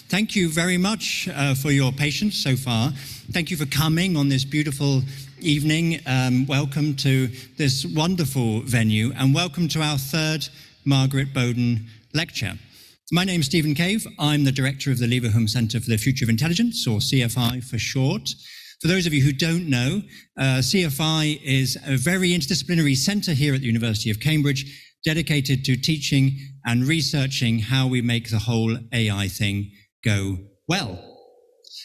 Thank you very much for your patience so far. Thank you for coming on this beautiful evening. Welcome to this wonderful venue, and welcome to our third Margaret Boden Lecture. My name is Stephen Cave. I'm the director of the Leverhulme Centre for the Future of Intelligence, or CFI for short. For those of you who don't know, CFI is a very interdisciplinary centre here at the University of Cambridge, dedicated to teaching and researching how we make the whole AI thing go well.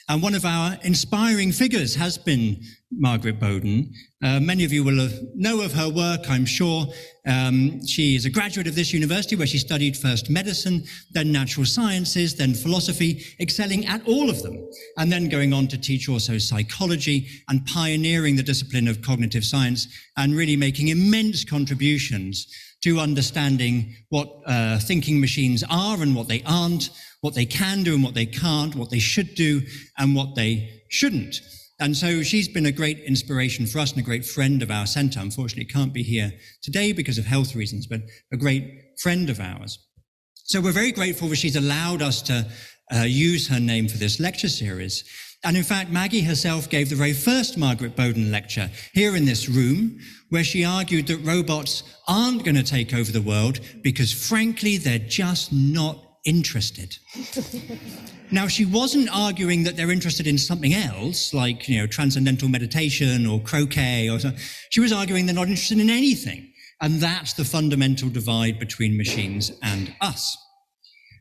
And one of our inspiring figures has been Margaret Boden. Many of you will know of her work, I'm sure. She is a graduate of this university, where she studied first medicine, then natural sciences, then philosophy, excelling at all of them, and then going on to teach also psychology and pioneering the discipline of cognitive science and really making immense contributions to understanding what thinking machines are and what they aren't, what they can do and what they can't, what they should do and what they shouldn't. And so she's been a great inspiration for us and a great friend of our centre. Unfortunately, can't be here today because of health reasons, but a great friend of ours. So we're very grateful that she's allowed us to use her name for this lecture series. And in fact, Maggie herself gave the very first Margaret Boden lecture here in this room, where she argued that robots aren't going to take over the world because, frankly, they're just not interested. Now, she wasn't arguing that they're interested in something else, like, transcendental meditation or croquet or something. She was arguing they're not interested in anything. And that's the fundamental divide between machines and us.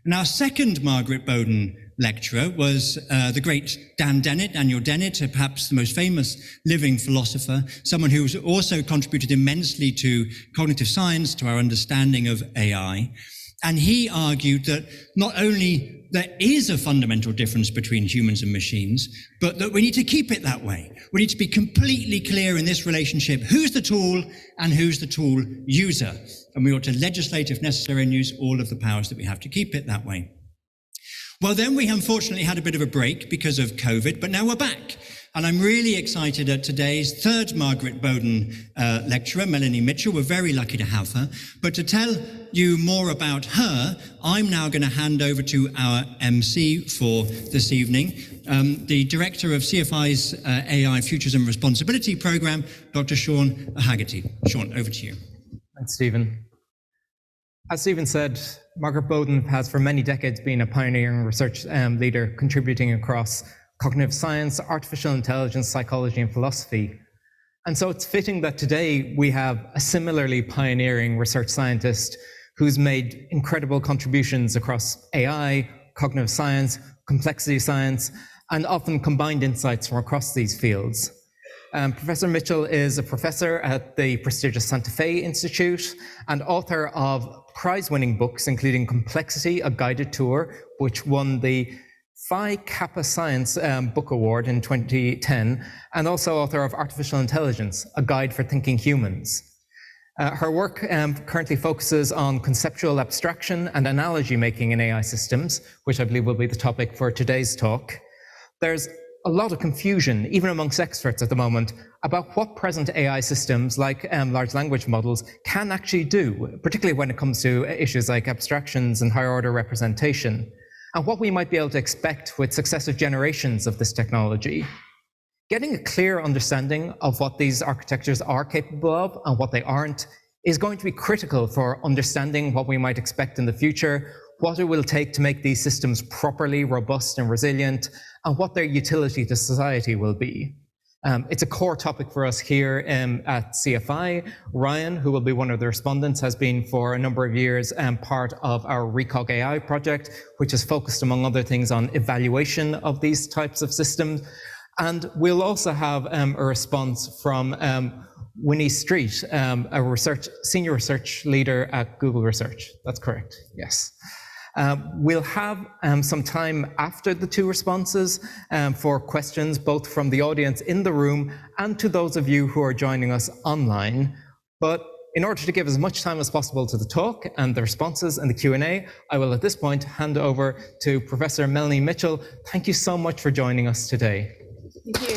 And our second Margaret Boden lecturer was the great Daniel Dennett, perhaps the most famous living philosopher, someone who's also contributed immensely to cognitive science, to our understanding of AI. And he argued that not only there is a fundamental difference between humans and machines, but that we need to keep it that way. We need to be completely clear in this relationship who's the tool and who's the tool user. And we ought to legislate if necessary and use all of the powers that we have to keep it that way. Well, then we unfortunately had a bit of a break because of COVID, but now we're back. And I'm really excited at today's third Margaret Boden lecturer, Melanie Mitchell. We're very lucky to have her. But to tell you more about her, I'm now going to hand over to our MC for this evening, the director of CFI's AI Futures and Responsibility Programme, Dr. Sean Haggerty. Sean, over to you. Thanks, Stephen. As Stephen said, Margaret Boden has for many decades been a pioneering research leader, contributing across cognitive science, artificial intelligence, psychology, and philosophy. And so it's fitting that today we have a similarly pioneering research scientist who's made incredible contributions across AI, cognitive science, complexity science, and often combined insights from across these fields. Professor Mitchell is a professor at the prestigious Santa Fe Institute and author of prize-winning books, including Complexity, A Guided Tour, which won the Phi Kappa Science Book Award in 2010, and also author of Artificial Intelligence, A Guide for Thinking Humans. Her work currently focuses on conceptual abstraction and analogy making in AI systems, which I believe will be the topic for today's talk. There's a lot of confusion, even amongst experts at the moment, about what present AI systems like large language models can actually do, particularly when it comes to issues like abstractions and higher order representation, and what we might be able to expect with successive generations of this technology. Getting a clear understanding of what these architectures are capable of and what they aren't is going to be critical for understanding what we might expect in the future, what it will take to make these systems properly robust and resilient, and what their utility to society will be. It's a core topic for us here at CFI. Ryan, who will be one of the respondents, has been for a number of years part of our Recog AI project, which is focused, among other things, on evaluation of these types of systems. And we'll also have a response from Winnie Street, a senior research leader at Google Research. That's correct, yes. We'll have some time after the two responses for questions, both from the audience in the room and to those of you who are joining us online. But in order to give as much time as possible to the talk and the responses and the Q&A, I will at this point hand over to Professor Melanie Mitchell. Thank you so much for joining us today. Thank you.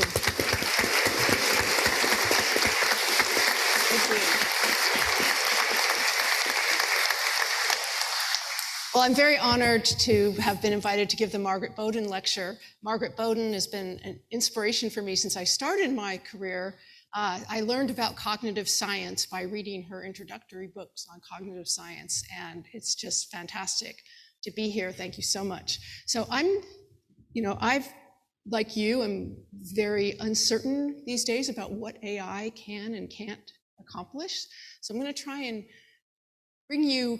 Well, I'm very honored to have been invited to give the Margaret Boden Lecture. Margaret Boden has been an inspiration for me since I started my career. I learned about cognitive science by reading her introductory books on cognitive science, and it's just fantastic to be here. Thank you so much. So I've, like you, am very uncertain these days about what AI can and can't accomplish. So I'm going to try and bring you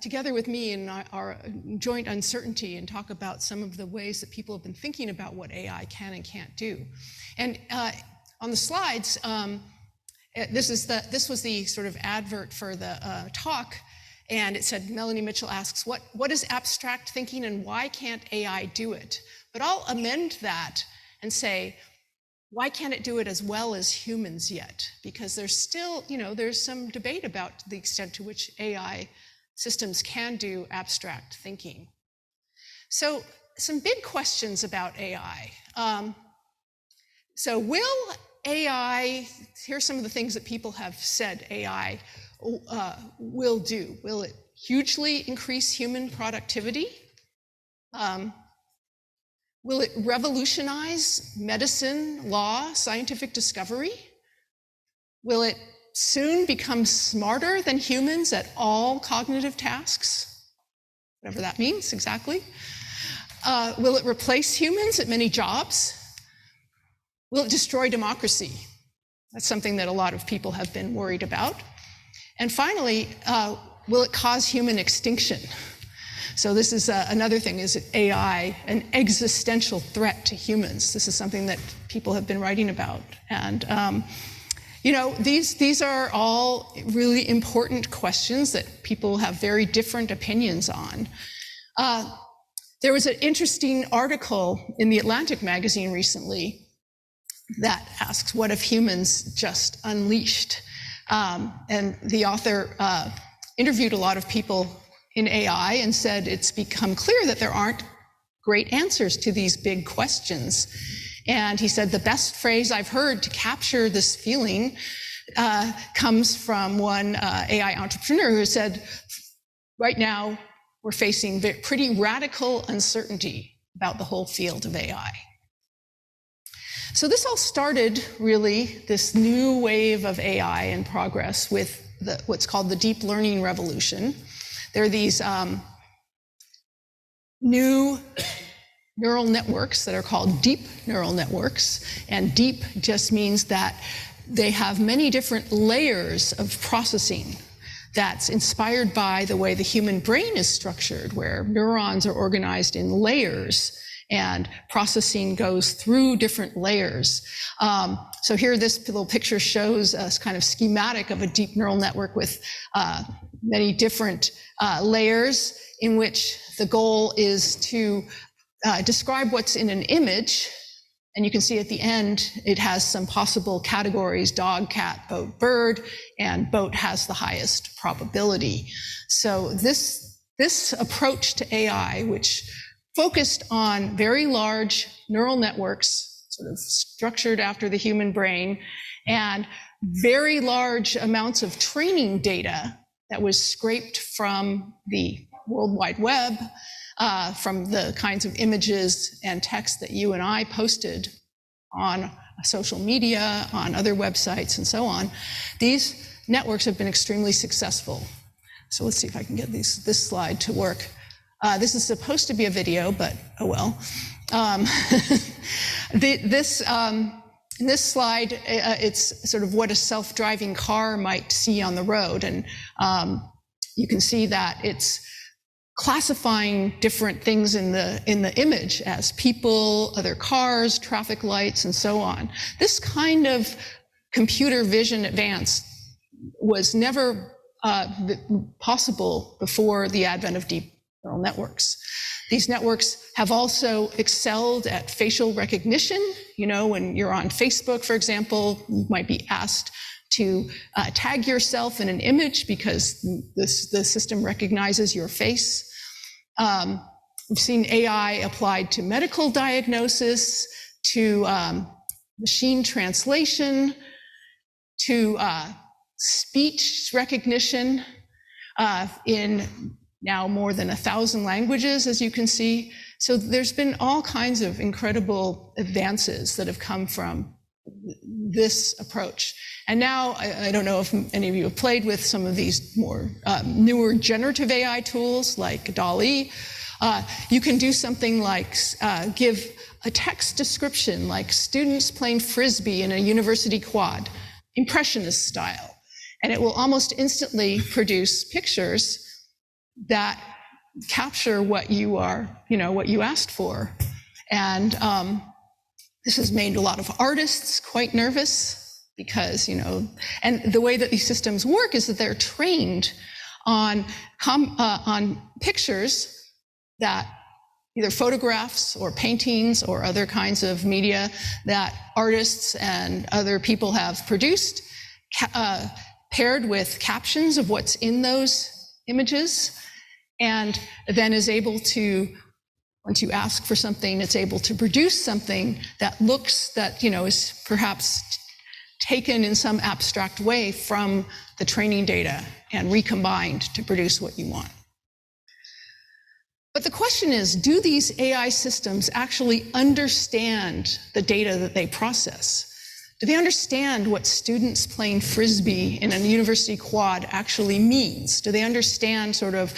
together with me in our joint uncertainty and talk about some of the ways that people have been thinking about what AI can and can't do. And on the slides, this was the sort of advert for the talk, and it said, Melanie Mitchell asks, what is abstract thinking and why can't AI do it? But I'll amend that and say, why can't it do it as well as humans yet? Because there's still, there's some debate about the extent to which AI systems can do abstract thinking. So some big questions about AI. So will AI, here's some of the things that people have said AI will do. Will it hugely increase human productivity? Will it revolutionize medicine, law, scientific discovery? Will it soon become smarter than humans at all cognitive tasks? Whatever that means exactly. Will it replace humans at many jobs? Will it destroy democracy? That's something that a lot of people have been worried about. And finally, will it cause human extinction? So this is another thing, is AI an existential threat to humans? This is something that people have been writing about. And these are all really important questions that people have very different opinions on. There was an interesting article in The Atlantic magazine recently that asks, what if humans just unleashed? And the author interviewed a lot of people in AI and said it's become clear that there aren't great answers to these big questions. And he said the best phrase I've heard to capture this feeling comes from one AI entrepreneur who said, right now we're facing pretty radical uncertainty about the whole field of AI. So this all started, really, this new wave of AI in progress with what's called the deep learning revolution. There are these new neural networks that are called deep neural networks, and deep just means that they have many different layers of processing that's inspired by the way the human brain is structured, where neurons are organized in layers and processing goes through different layers. So here, this little picture shows a kind of schematic of a deep neural network with many different layers, in which the goal is to describe what's in an image. And you can see at the end, it has some possible categories: dog, cat, boat, bird, and boat has the highest probability. So this approach to AI, which focused on very large neural networks, sort of structured after the human brain, and very large amounts of training data that was scraped from the World Wide Web, from the kinds of images and text that you and I posted on social media, on other websites, and so on. These networks have been extremely successful. So let's see if I can get this slide to work. This is supposed to be a video, but oh well. In this slide, it's sort of what a self-driving car might see on the road. And you can see that it's classifying different things in the image as people, other cars, traffic lights, and so on. This kind of computer vision advance was never possible before the advent of deep neural networks. These networks have also excelled at facial recognition. When you're on Facebook, for example, you might be asked to tag yourself in an image because the system recognizes your face. We've seen AI applied to medical diagnosis, to machine translation, to speech recognition, in now more than 1,000 languages, as you can see. So there's been all kinds of incredible advances that have come from this approach. And now, I don't know if any of you have played with some of these more newer generative AI tools like DALL-E. You can do something like give a text description like students playing Frisbee in a university quad, impressionist style. And it will almost instantly produce pictures that capture what you are, what you asked for. And this has made a lot of artists quite nervous because, and the way that these systems work is that they're trained on pictures that either photographs or paintings or other kinds of media that artists and other people have produced, paired with captions of what's in those images, and then is able to, once you ask for something, it's able to produce something that looks, is perhaps taken in some abstract way from the training data and recombined to produce what you want. But the question is, do these AI systems actually understand the data that they process? Do they understand what students playing Frisbee in a university quad actually means? Do they understand sort of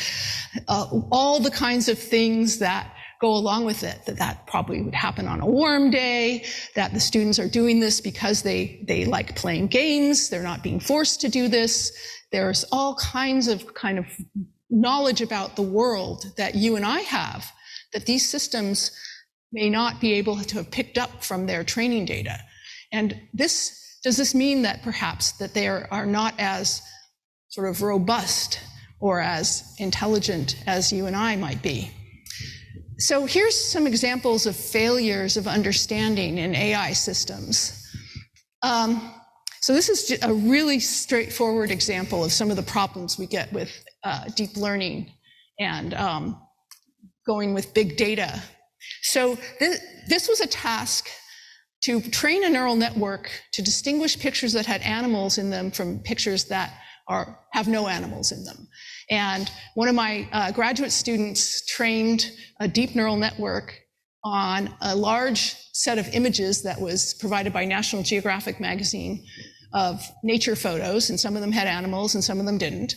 all the kinds of things that go along with it, that probably would happen on a warm day, that the students are doing this because they like playing games, they're not being forced to do this. There's all kinds of knowledge about the world that you and I have that these systems may not be able to have picked up from their training data. And does this mean that perhaps that they are not as sort of robust or as intelligent as you and I might be? So here's some examples of failures of understanding in AI systems. So this is a really straightforward example of some of the problems we get with deep learning and going with big data. So this was a task to train a neural network to distinguish pictures that had animals in them from pictures that have no animals in them. And one of my graduate students trained a deep neural network on a large set of images that was provided by National Geographic magazine of nature photos, and some of them had animals and some of them didn't.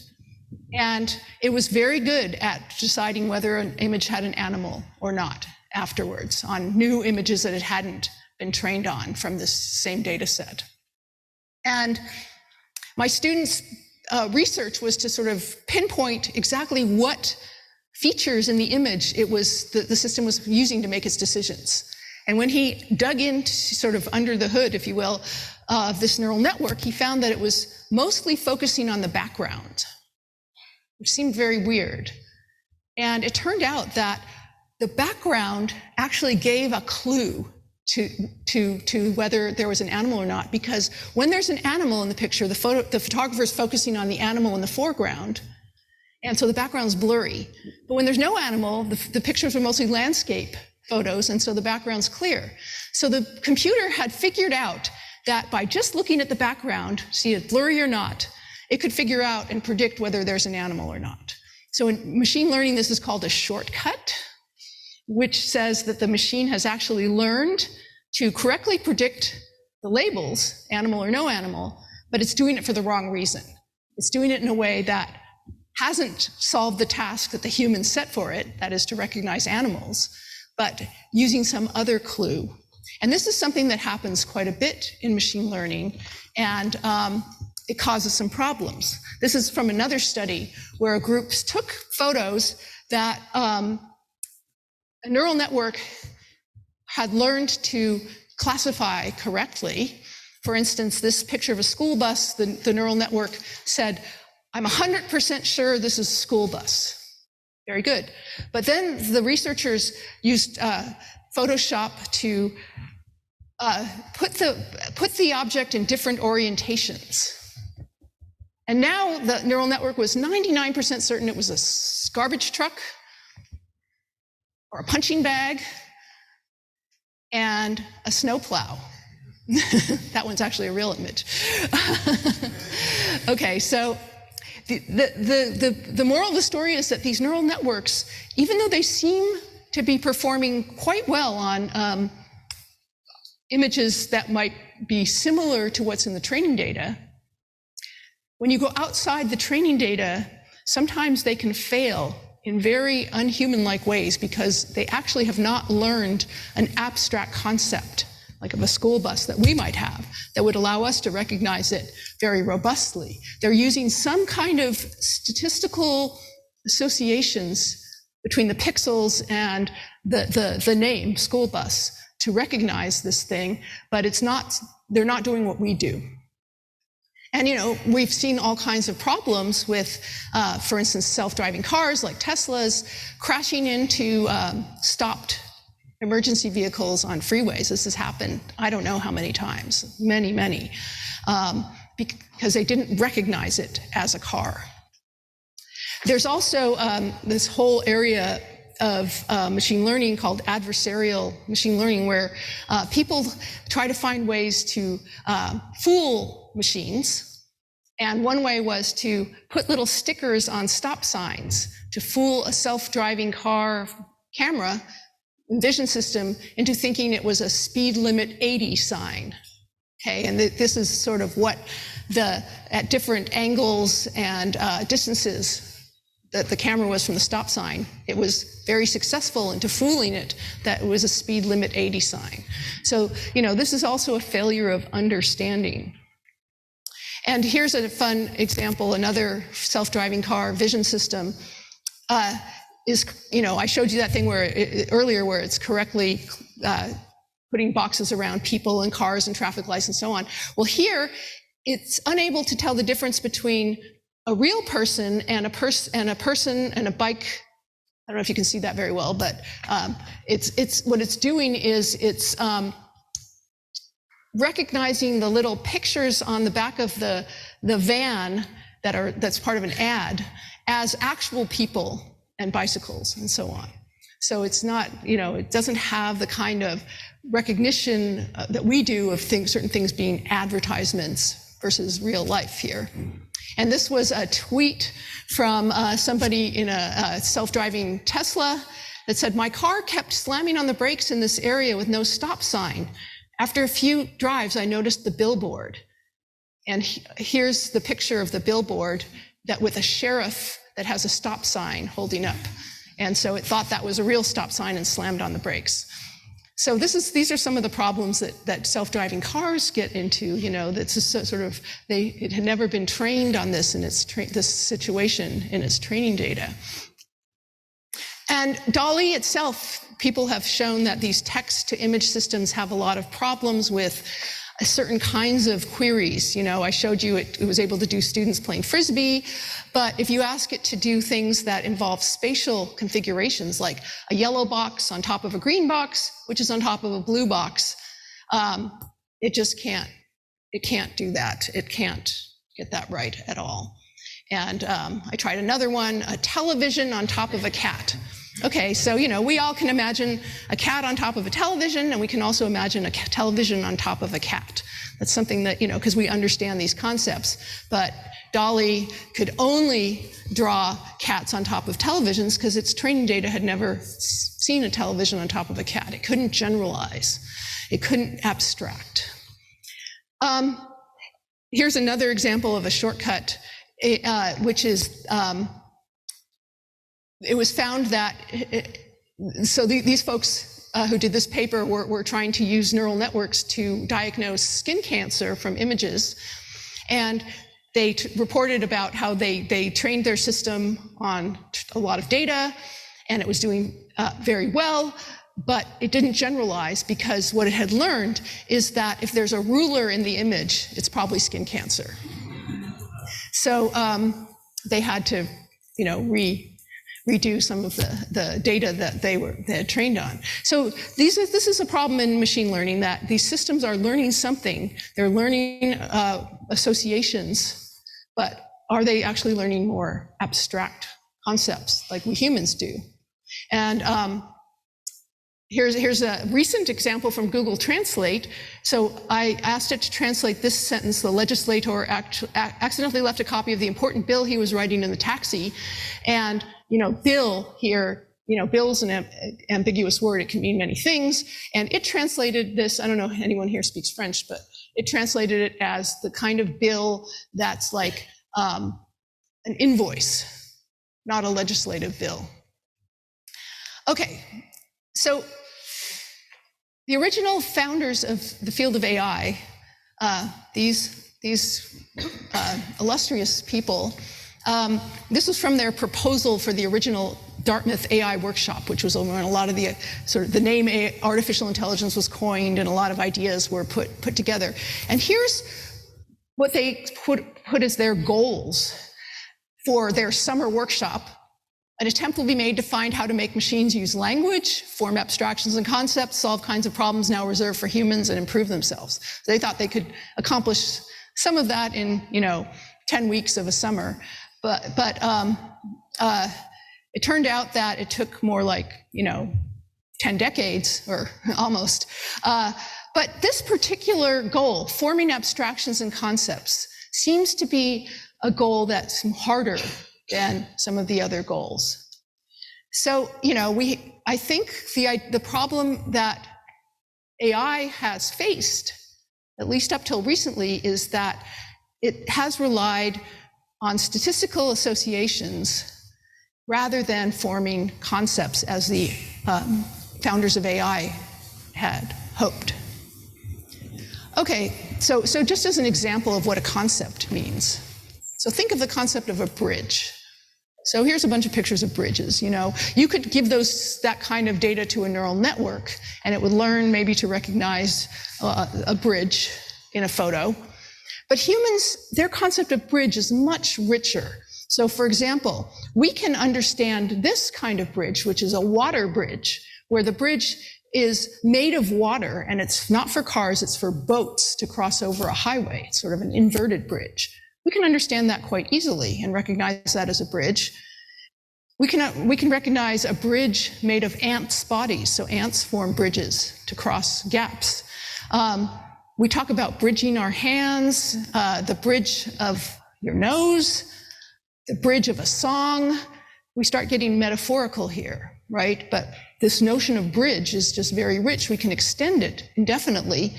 And it was very good at deciding whether an image had an animal or not afterwards on new images that it hadn't been trained on from this same data set. And my students' research was to sort of pinpoint exactly what features in the image the system was using to make its decisions. And when he dug into sort of under the hood, if you will, of this neural network, he found that it was mostly focusing on the background, which seemed very weird. And it turned out that the background actually gave a clue to whether there was an animal or not, because when there's an animal in the picture, the photographer is focusing on the animal in the foreground, and so the background's blurry. But when there's no animal, the pictures are mostly landscape photos, and so the background's clear. So the computer had figured out that by just looking at the background, see it blurry or not, it could figure out and predict whether there's an animal or not. So in machine learning, this is called a shortcut, which says that the machine has actually learned to correctly predict the labels, animal or no animal, but it's doing it for the wrong reason. It's doing it in a way that hasn't solved the task that the humans set for it, that is to recognize animals, but using some other clue. And this is something that happens quite a bit in machine learning, and it causes some problems. This is from another study where groups took photos that a neural network had learned to classify correctly. For instance, this picture of a school bus, the neural network said, I'm 100% sure this is a school bus. Very good. But then the researchers used Photoshop to put the object in different orientations. And now the neural network was 99% certain it was a garbage truck or a punching bag and a snowplow. That one's actually a real image. Okay, so the moral of the story is that these neural networks, even though they seem to be performing quite well on images that might be similar to what's in the training data, when you go outside the training data, sometimes they can fail in very unhuman-like ways because they actually have not learned an abstract concept, like of a school bus that we might have, that would allow us to recognize it very robustly. They're using some kind of statistical associations between the pixels and the name, school bus, to recognize this thing, but they're not doing what we do. And we've seen all kinds of problems with, for instance, self-driving cars like Teslas crashing into stopped emergency vehicles on freeways. This has happened, I don't know how many times, many, because they didn't recognize it as a car. There's also this whole area of machine learning called adversarial machine learning, where people try to find ways to fool machines. And one way was to put little stickers on stop signs to fool a self-driving car camera vision system into thinking it was a speed limit 80 sign. Okay, and this is sort of what at different angles and distances that the camera was from the stop sign, it was very successful into fooling it that it was a speed limit 80 sign. So, this is also a failure of understanding. And here's a fun example, another self-driving car vision system I showed you that thing earlier where it's correctly putting boxes around people and cars and traffic lights and so on. Well, here, it's unable to tell the difference between a real person and a person and a bike. I don't know if you can see that very well, but it's what it's doing is it's recognizing the little pictures on the back of the van that's part of an ad as actual people and bicycles and so on. So it's not, it doesn't have the kind of recognition that we do of certain things being advertisements versus real life here. And this was a tweet from somebody in a self-driving Tesla that said, "My car kept slamming on the brakes in this area with no stop sign. After a few drives, I noticed the billboard." And here's the picture of the billboard that with a sheriff that has a stop sign holding up. And so it thought that was a real stop sign and slammed on the brakes. So these are some of the problems that self-driving cars get into. That's sort of it had never been trained on this in this situation in its training data. And DALL-E itself, people have shown that these text-to-image systems have a lot of problems with certain kinds of queries. I showed you it was able to do students playing Frisbee, but if you ask it to do things that involve spatial configurations, like a yellow box on top of a green box, which is on top of a blue box, it just can't do that. It can't get that right at all. And I tried another one, a television on top of a cat. Okay, so we all can imagine a cat on top of a television, and we can also imagine a television on top of a cat. That's something that, because we understand these concepts. But DALL-E could only draw cats on top of televisions because its training data had never seen a television on top of a cat. It couldn't generalize. It couldn't abstract. Here's another example of a shortcut, which is it was found that, these folks who did this paper were trying to use neural networks to diagnose skin cancer from images. And they reported about how they trained their system on a lot of data, and it was doing very well, but it didn't generalize because what it had learned is that if there's a ruler in the image, it's probably skin cancer. So they had to, redo some of the data that they had trained on. So this is a problem in machine learning, that these systems are learning something. They're learning associations, but are they actually learning more abstract concepts like we humans do? And Here's a recent example from Google Translate. So I asked it to translate this sentence: the legislator accidentally left a copy of the important bill he was writing in the taxi. And, bill here, bill's an ambiguous word. It can mean many things. And it translated this, I don't know if anyone here speaks French, but it translated it as the kind of bill that's like an invoice, not a legislative bill. Okay. So the original founders of the field of AI, these illustrious people, this was from their proposal for the original Dartmouth AI workshop, which was when a lot of the the name artificial intelligence was coined and a lot of ideas were put together. And here's what they put as their goals for their summer workshop. An attempt will be made to find how to make machines use language, form abstractions and concepts, solve kinds of problems now reserved for humans, and improve themselves. So they thought they could accomplish some of that in, 10 weeks of a summer. But it turned out that it took more like, 10 decades or almost. But this particular goal, forming abstractions and concepts, seems to be a goal that's harder than some of the other goals. So, I think the problem that AI has faced, at least up till recently, is that it has relied on statistical associations rather than forming concepts as the founders of AI had hoped. Okay, so just as an example of what a concept means. So think of the concept of a bridge. So here's a bunch of pictures of bridges. You could give that kind of data to a neural network, and it would learn maybe to recognize a bridge in a photo. But humans, their concept of bridge is much richer. So for example, we can understand this kind of bridge, which is a water bridge, where the bridge is made of water, and it's not for cars, it's for boats to cross over a highway. It's sort of an inverted bridge. We can understand that quite easily and recognize that as a bridge. We can recognize a bridge made of ants' bodies. So ants form bridges to cross gaps. We talk about bridging our hands, the bridge of your nose, the bridge of a song. We start getting metaphorical here, right? But this notion of bridge is just very rich. We can extend it indefinitely.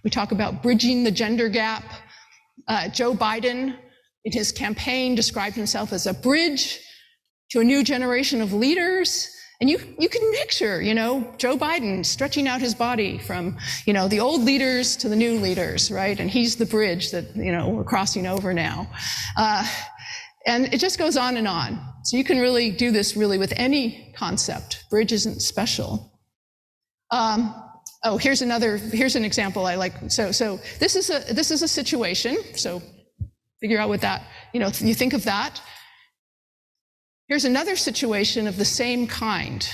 We talk about bridging the gender gap. Joe Biden, in his campaign, described himself as a bridge to a new generation of leaders. And you can picture, Joe Biden stretching out his body from, the old leaders to the new leaders, right? And he's the bridge that, we're crossing over now. And it just goes on and on. So you can really do this really with any concept. Bridge isn't special. Here's an example I like. So this is a situation. So figure out what that, you think of that. Here's another situation of the same kind.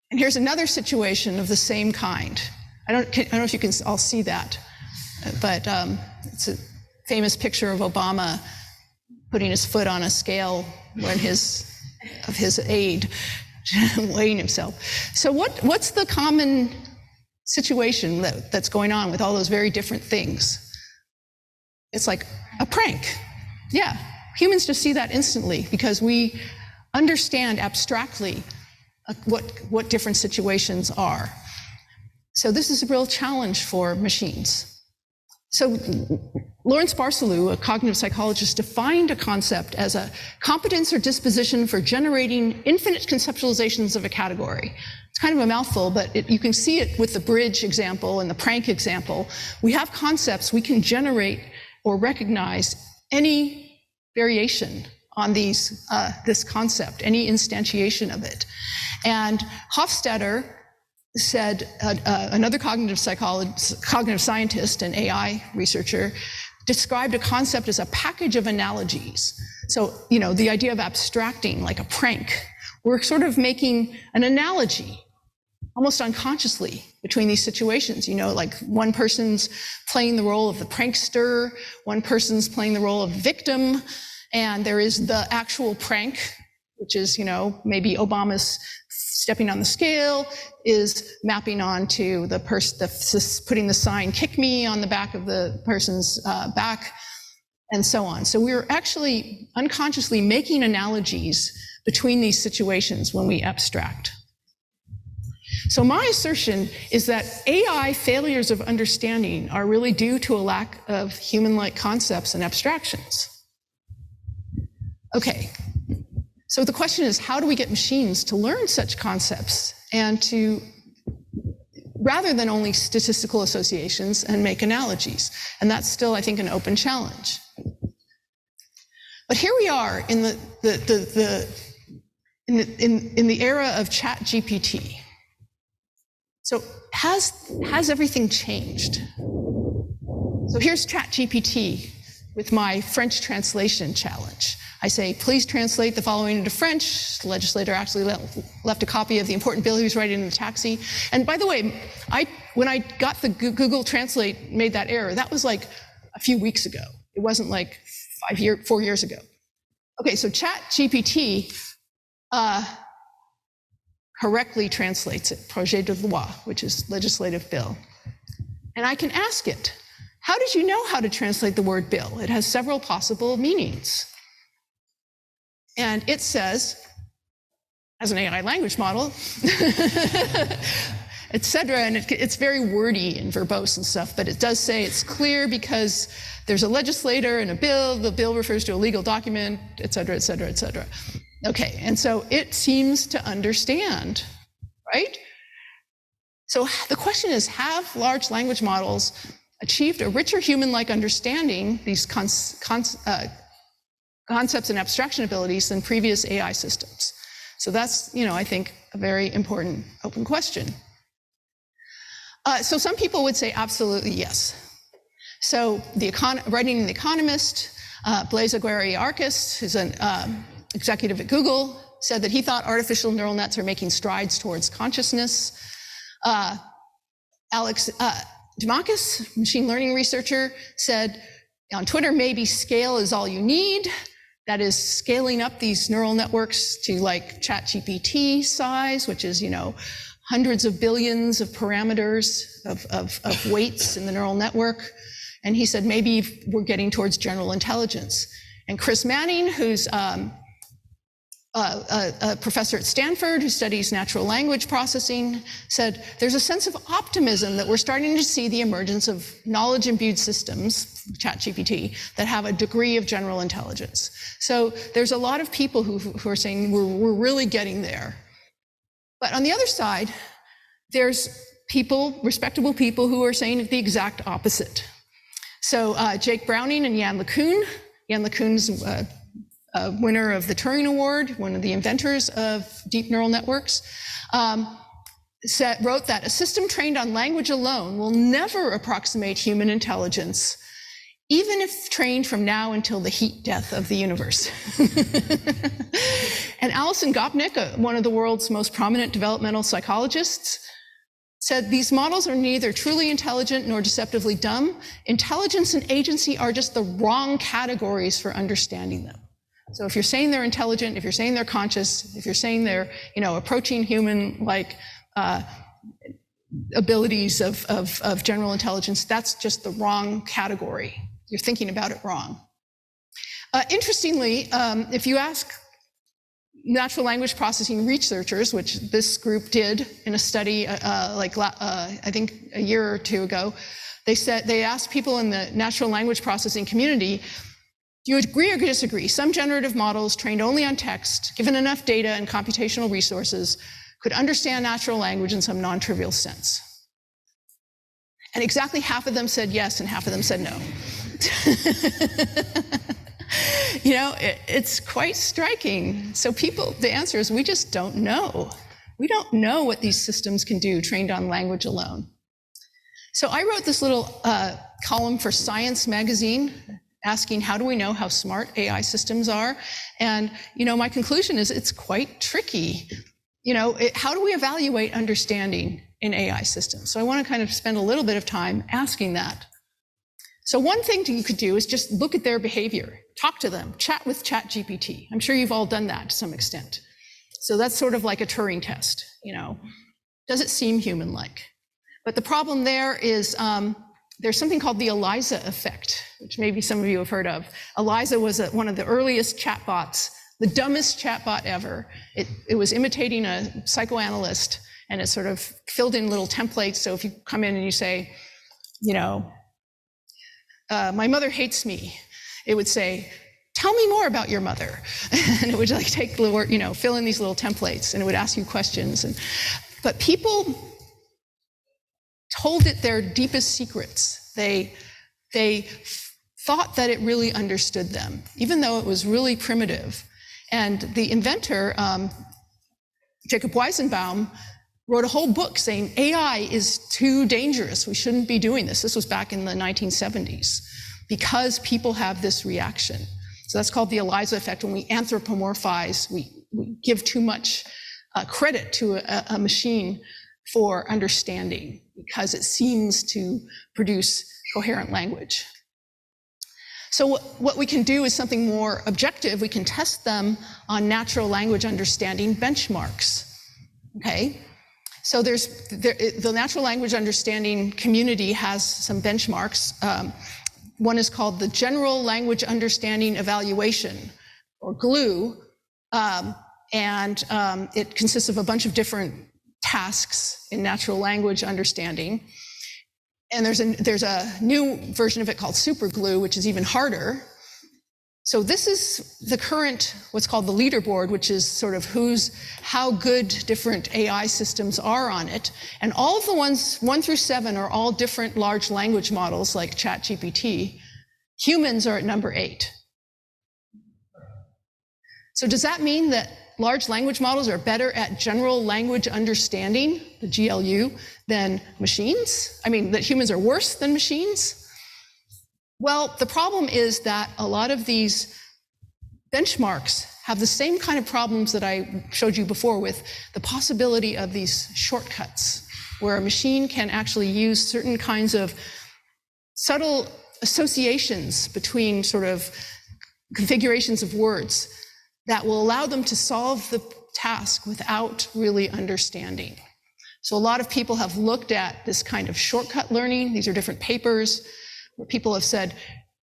And here's another situation of the same kind. I don't know if you can all see that, but it's a famous picture of Obama putting his foot on a scale when his aide weighing himself. So what's the common situation that's going on with all those very different things? It's like a prank. Yeah, humans just see that instantly because we understand abstractly what different situations are. So this is a real challenge for machines. So Lawrence Barsalou, a cognitive psychologist, defined a concept as a competence or disposition for generating infinite conceptualizations of a category. It's kind of a mouthful, but you can see it with the bridge example and the prank example. We have concepts, we can generate or recognize any variation on this concept, any instantiation of it. And Hofstadter said, another cognitive scientist and AI researcher, described a concept as a package of analogies. So, the idea of abstracting like a prank, we're sort of making an analogy almost unconsciously between these situations. Like one person's playing the role of the prankster, one person's playing the role of victim, and there is the actual prank, which is, maybe Obama's stepping on the scale, is mapping onto the person, putting the sign, "Kick me," on the back of the person's back, and so on. So we're actually unconsciously making analogies between these situations when we abstract. So my assertion is that AI failures of understanding are really due to a lack of human-like concepts and abstractions. Okay, so the question is, how do we get machines to learn such concepts and to, rather than only statistical associations, and make analogies? And that's still, I think, an open challenge. But here we are in the era of ChatGPT. So has everything changed? So here's ChatGPT with my French translation challenge. I say, please translate the following into French. The legislator actually left a copy of the important bill he was writing in the taxi. And by the way, when I got the Google Translate made that error, that was like a few weeks ago. It wasn't like 4 years ago. Okay, so ChatGPT correctly translates it, projet de loi, which is legislative bill. And I can ask it, how did you know how to translate the word bill? It has several possible meanings. And it says, as an AI language model, et cetera, and it's very wordy and verbose and stuff, but it does say it's clear because there's a legislator and a bill, the bill refers to a legal document, et cetera, et cetera, et cetera. Okay, and so it seems to understand, right? So the question is, have large language models achieved a richer human-like understanding, these concepts and abstraction abilities, than previous AI systems? So that's, I think, a very important open question. So some people would say absolutely yes. So writing in The Economist, Blaise Aguirre-Arcus, who's an executive at Google, said that he thought artificial neural nets are making strides towards consciousness. Alex Demakis, machine learning researcher, said on Twitter, maybe scale is all you need. That is scaling up these neural networks to like ChatGPT size, which is, hundreds of billions of parameters of weights in the neural network. And he said, maybe we're getting towards general intelligence. And Chris Manning, who's a professor at Stanford who studies natural language processing, said there's a sense of optimism that we're starting to see the emergence of knowledge-imbued systems, ChatGPT, that have a degree of general intelligence. So there's a lot of people who are saying we're really getting there. But on the other side, there's people, respectable people, who are saying the exact opposite. So Jake Browning and Yann LeCun. Yann LeCun's winner of the Turing Award, one of the inventors of deep neural networks, wrote that a system trained on language alone will never approximate human intelligence, even if trained from now until the heat death of the universe. And Alison Gopnik, one of the world's most prominent developmental psychologists, said these models are neither truly intelligent nor deceptively dumb. Intelligence and agency are just the wrong categories for understanding them. So if you're saying they're intelligent, if you're saying they're conscious, if you're saying they're, approaching human-like abilities of general intelligence, that's just the wrong category. You're thinking about it wrong. Interestingly, if you ask natural language processing researchers, which this group did in a study, I think a year or two ago, they asked people in the natural language processing community, do you agree or disagree? Some generative models trained only on text, given enough data and computational resources, could understand natural language in some non-trivial sense. And exactly half of them said yes, and half of them said no. It's quite striking. So the answer is we just don't know. We don't know what these systems can do trained on language alone. So I wrote this little column for Science magazine asking how do we know how smart AI systems are? And, my conclusion is it's quite tricky. How do we evaluate understanding in AI systems? So I want to kind of spend a little bit of time asking that. So one thing you could do is just look at their behavior, talk to them, chat with ChatGPT. I'm sure you've all done that to some extent. So that's sort of like a Turing test, Does it seem human-like? But the problem there is there's something called the ELIZA effect, which maybe some of you have heard of. ELIZA was one of the earliest chatbots, the dumbest chatbot ever. It was imitating a psychoanalyst, and it sort of filled in little templates. So if you come in and you say, my mother hates me, it would say, tell me more about your mother. And it would like take the word, fill in these little templates, and it would ask you questions. But people told it their deepest secrets. They thought that it really understood them, even though it was really primitive. And the inventor, Jacob Weizenbaum, wrote a whole book saying AI is too dangerous. We shouldn't be doing this. This was back in the 1970s because people have this reaction. So that's called the ELIZA effect. When we anthropomorphize, we give too much credit to a machine for understanding because it seems to produce coherent language. So what we can do is something more objective. We can test them on natural language understanding benchmarks, okay? So the natural language understanding community has some benchmarks. One is called the General Language Understanding Evaluation, or GLUE, and it consists of a bunch of different tasks in natural language understanding. And there's a new version of it called Super GLUE, which is even harder. So this is the current, what's called the leaderboard, which is sort of how good different AI systems are on it. And all of the ones 1 through 7 are all different large language models like ChatGPT. Humans are at number 8. So does that mean that large language models are better at general language understanding, the GLU, than machines? I mean, that humans are worse than machines? Well, the problem is that a lot of these benchmarks have the same kind of problems that I showed you before with the possibility of these shortcuts, where a machine can actually use certain kinds of subtle associations between sort of configurations of words that will allow them to solve the task without really understanding. So a lot of people have looked at this kind of shortcut learning. These are different papers where people have said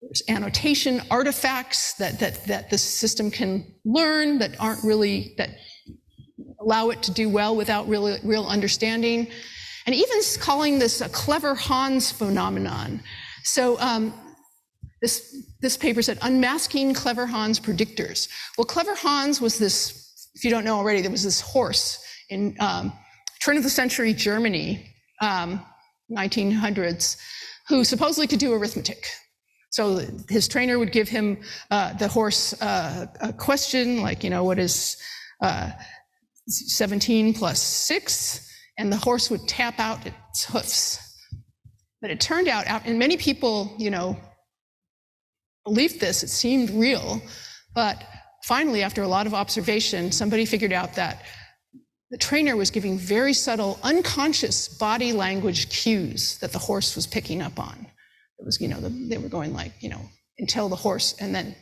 there's annotation artifacts that the system can learn that allow it to do well without real understanding. And even calling this a clever Hans phenomenon. So this paper said, unmasking clever Hans predictors. Well, clever Hans was this, if you don't know already, there was this horse in turn of the century Germany, 1900s, who supposedly could do arithmetic. So his trainer would give him, the horse, a question like, what is 17 plus 6? And the horse would tap out its hoofs. But it turned out, and many people, believed this, it seemed real, but finally, after a lot of observation, somebody figured out that the trainer was giving very subtle, unconscious body language cues that the horse was picking up on. It was, they were going like, until the horse, and then,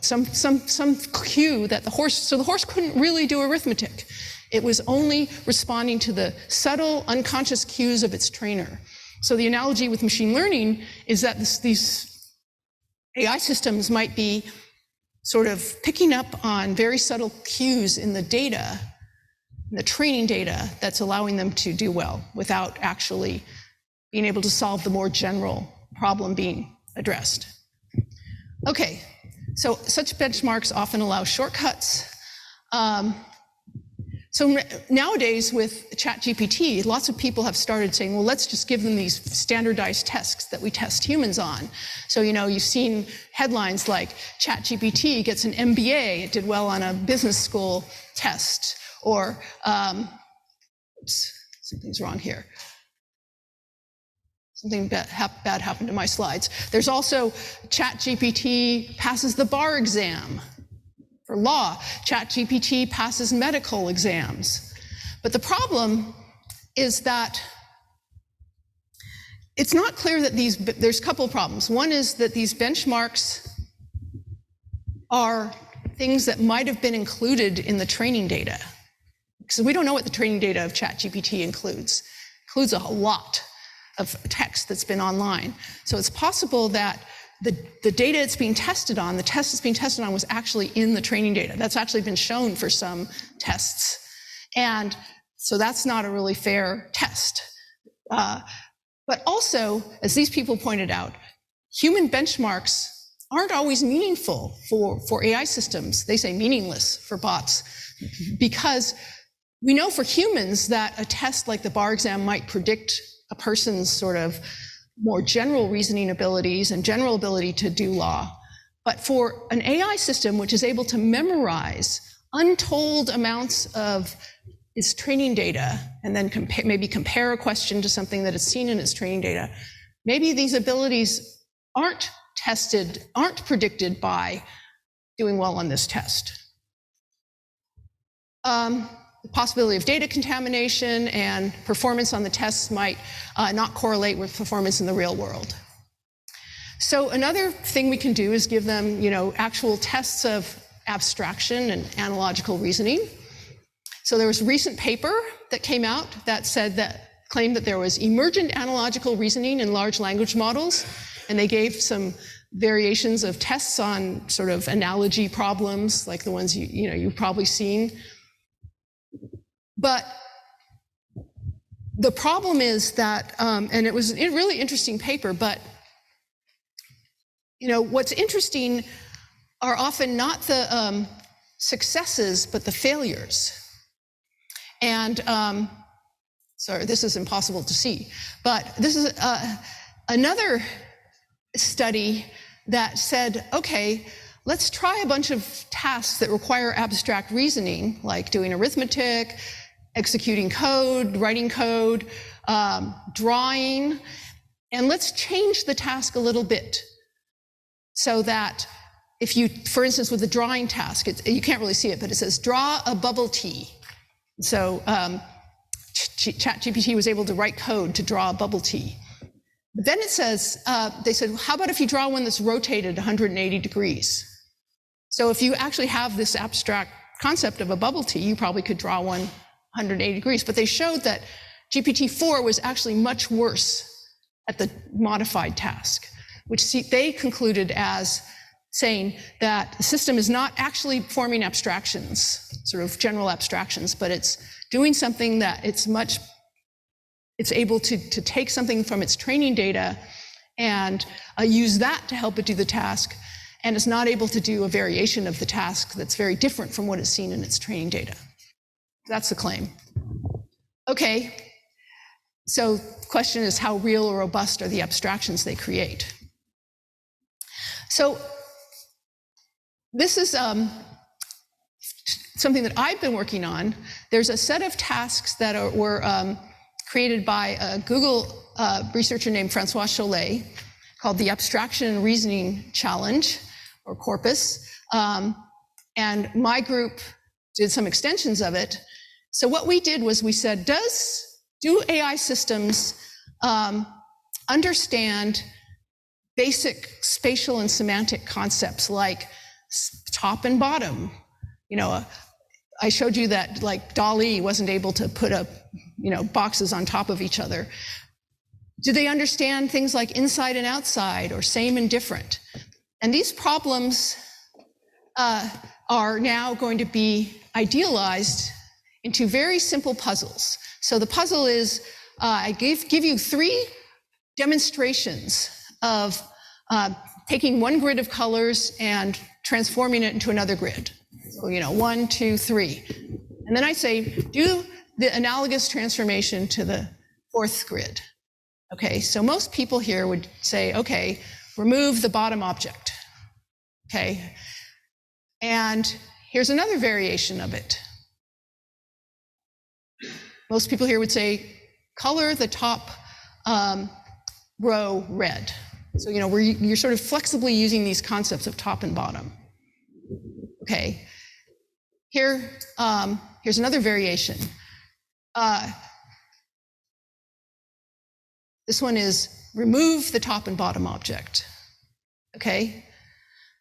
some cue that the horse, so the horse couldn't really do arithmetic. It was only responding to the subtle, unconscious cues of its trainer. So the analogy with machine learning is that these AI systems might be sort of picking up on very subtle cues in the data, the training data, that's allowing them to do well without actually being able to solve the more general problem being addressed. Okay, so such benchmarks often allow shortcuts. So nowadays with ChatGPT, lots of people have started saying, well, let's just give them these standardized tests that we test humans on. So, you've seen headlines like ChatGPT gets an MBA, it did well on a business school test, or, oops, something's wrong here. Something bad happened to my slides. There's also ChatGPT passes the bar exam. For law, ChatGPT passes medical exams. But the problem is that it's not clear that there's a couple of problems. One is that these benchmarks are things that might have been included in the training data. Because we don't know what the training data of ChatGPT includes. It includes a lot of text that's been online. So it's possible that the data it's being tested on, the test it's being tested on was actually in the training data. That's actually been shown for some tests. And so that's not a really fair test. But also, as these people pointed out, human benchmarks aren't always meaningful for AI systems. They say meaningless for bots, because we know for humans that a test like the bar exam might predict a person's sort of more general reasoning abilities and general ability to do law. But for an AI system which is able to memorize untold amounts of its training data and then maybe compare a question to something that it's seen in its training data, maybe these abilities aren't predicted by doing well on this test. The possibility of data contamination and performance on the tests might not correlate with performance in the real world. So another thing we can do is give them, actual tests of abstraction and analogical reasoning. So there was a recent paper that came out that claimed that there was emergent analogical reasoning in large language models, and they gave some variations of tests on sort of analogy problems, like the ones you've probably seen. But the problem is that, and it was a really interesting paper, but what's interesting are often not the successes, but the failures. And sorry, this is impossible to see, but this is another study that said, okay, let's try a bunch of tasks that require abstract reasoning, like doing arithmetic, executing code, writing code, drawing, and let's change the task a little bit so that if you, for instance, with the drawing task, you can't really see it, but it says draw a bubble tea. So ChatGPT was able to write code to draw a bubble tea. But then it says, they said, how about if you draw one that's rotated 180 degrees? So if you actually have this abstract concept of a bubble tea, you probably could draw one 180 degrees. But they showed that GPT-4 was actually much worse at the modified task, which they concluded as saying that the system is not actually forming abstractions, sort of general abstractions, but it's doing something that it's able to take something from its training data and use that to help it do the task, and it's not able to do a variation of the task that's very different from what it's seen in its training data. That's the claim. Okay, so the question is, how real or robust are the abstractions they create? So this is something that I've been working on. There's a set of tasks that were created by a Google researcher named Francois Chollet called the Abstraction and Reasoning Challenge, or Corpus. And my group did some extensions of it. So what we did was we said, do AI systems understand basic spatial and semantic concepts like top and bottom? I showed you that like DALL-E wasn't able to put up, boxes on top of each other. Do they understand things like inside and outside, or same and different? And these problems are now going to be idealized into very simple puzzles. So the puzzle is, I give you 3 demonstrations of taking one grid of colors and transforming it into another grid. So, 1, 2, 3. And then I say, do the analogous transformation to the 4th grid. Okay, so most people here would say, okay, remove the bottom object. Okay, and here's another variation of it. Most people here would say, color the top row red. So, you're sort of flexibly using these concepts of top and bottom. Okay, here's another variation. This one is remove the top and bottom object, okay?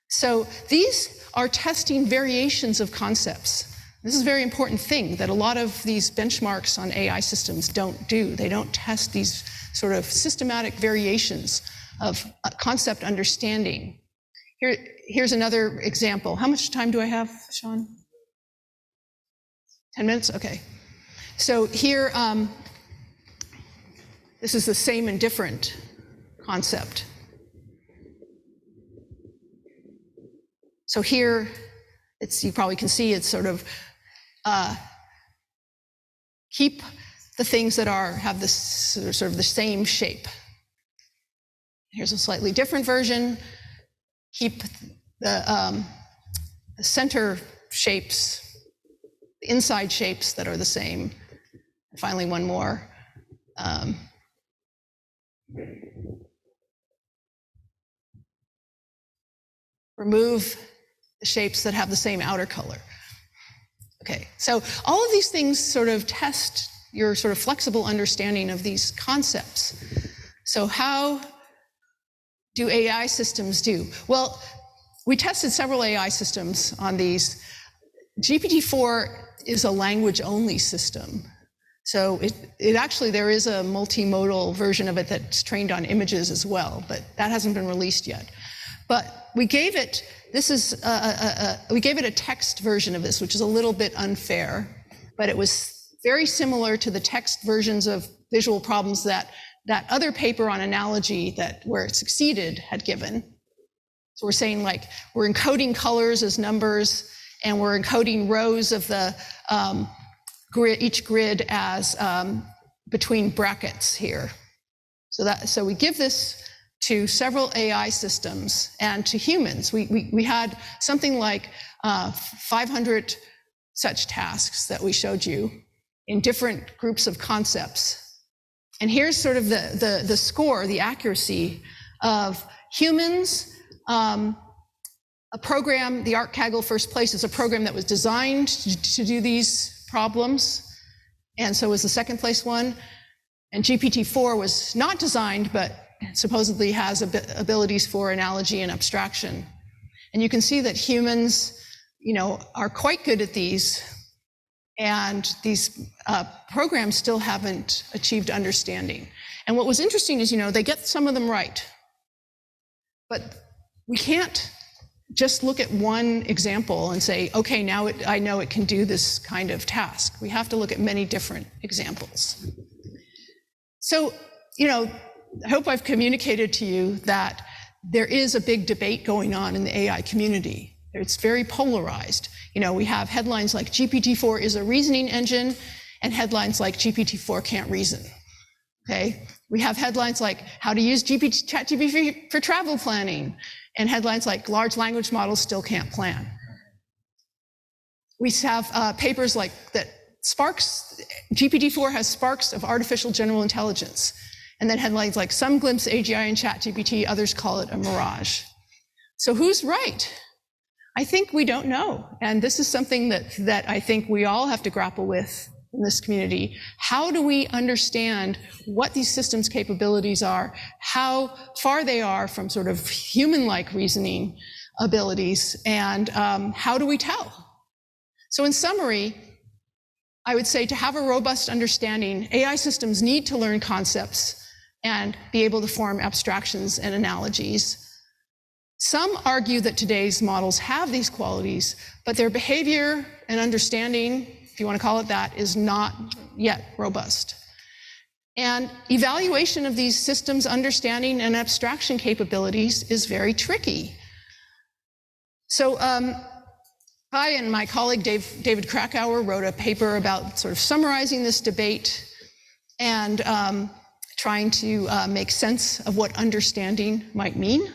So these are testing variations of concepts. This is a very important thing that a lot of these benchmarks on AI systems don't do. They don't test these sort of systematic variations of concept understanding. Here's another example. How much time do I have, Sean? 10 minutes? Okay. So here, this is the same and different concept. So here, you probably can see it's sort of keep the things that have this sort of the same shape. Here's a slightly different version. Keep the center shapes, the inside shapes that are the same. And finally, one more. Remove the shapes that have the same outer color. Okay, so all of these things sort of test your sort of flexible understanding of these concepts. So how do AI systems do? Well, we tested several AI systems on these. GPT-4 is a language-only system. So it actually, there is a multimodal version of it that's trained on images as well, but that hasn't been released yet. But we gave it, we gave it a text version of this, which is a little bit unfair, but it was very similar to the text versions of visual problems that other paper on analogy where it succeeded had given. So we're saying like, we're encoding colors as numbers, and we're encoding rows of the each grid as between brackets here. So we give this to several AI systems and to humans. We had something like 500 such tasks that we showed you in different groups of concepts. And here's sort of the score, the accuracy of humans. A program, the ARC-Kaggle first place, is a program that was designed to do these problems, and so was the second place one. And GPT-4 was not designed, but supposedly has abilities for analogy and abstraction. And you can see that humans, are quite good at these, and these programs still haven't achieved understanding. And what was interesting is, they get some of them right, but we can't just look at one example and say, okay, now I know it can do this kind of task. We have to look at many different examples. So, I hope I've communicated to you that there is a big debate going on in the AI community. It's very polarized. We have headlines like GPT-4 is a reasoning engine, and headlines like GPT-4 can't reason, okay? We have headlines like how to use ChatGPT for travel planning, and headlines like large language models still can't plan. We have papers like that GPT-4 has sparks of artificial general intelligence. And then headlines like some glimpse AGI in ChatGPT, others call it a mirage. So who's right? I think we don't know. And this is something that I think we all have to grapple with in this community. How do we understand what these systems' capabilities are, how far they are from sort of human-like reasoning abilities, and how do we tell? So in summary, I would say to have a robust understanding, AI systems need to learn concepts and be able to form abstractions and analogies. Some argue that today's models have these qualities, but their behavior and understanding, if you want to call it that, is not yet robust. And evaluation of these systems' understanding and abstraction capabilities is very tricky. So I and my colleague David Krakauer wrote a paper about sort of summarizing this debate and trying to make sense of what understanding might mean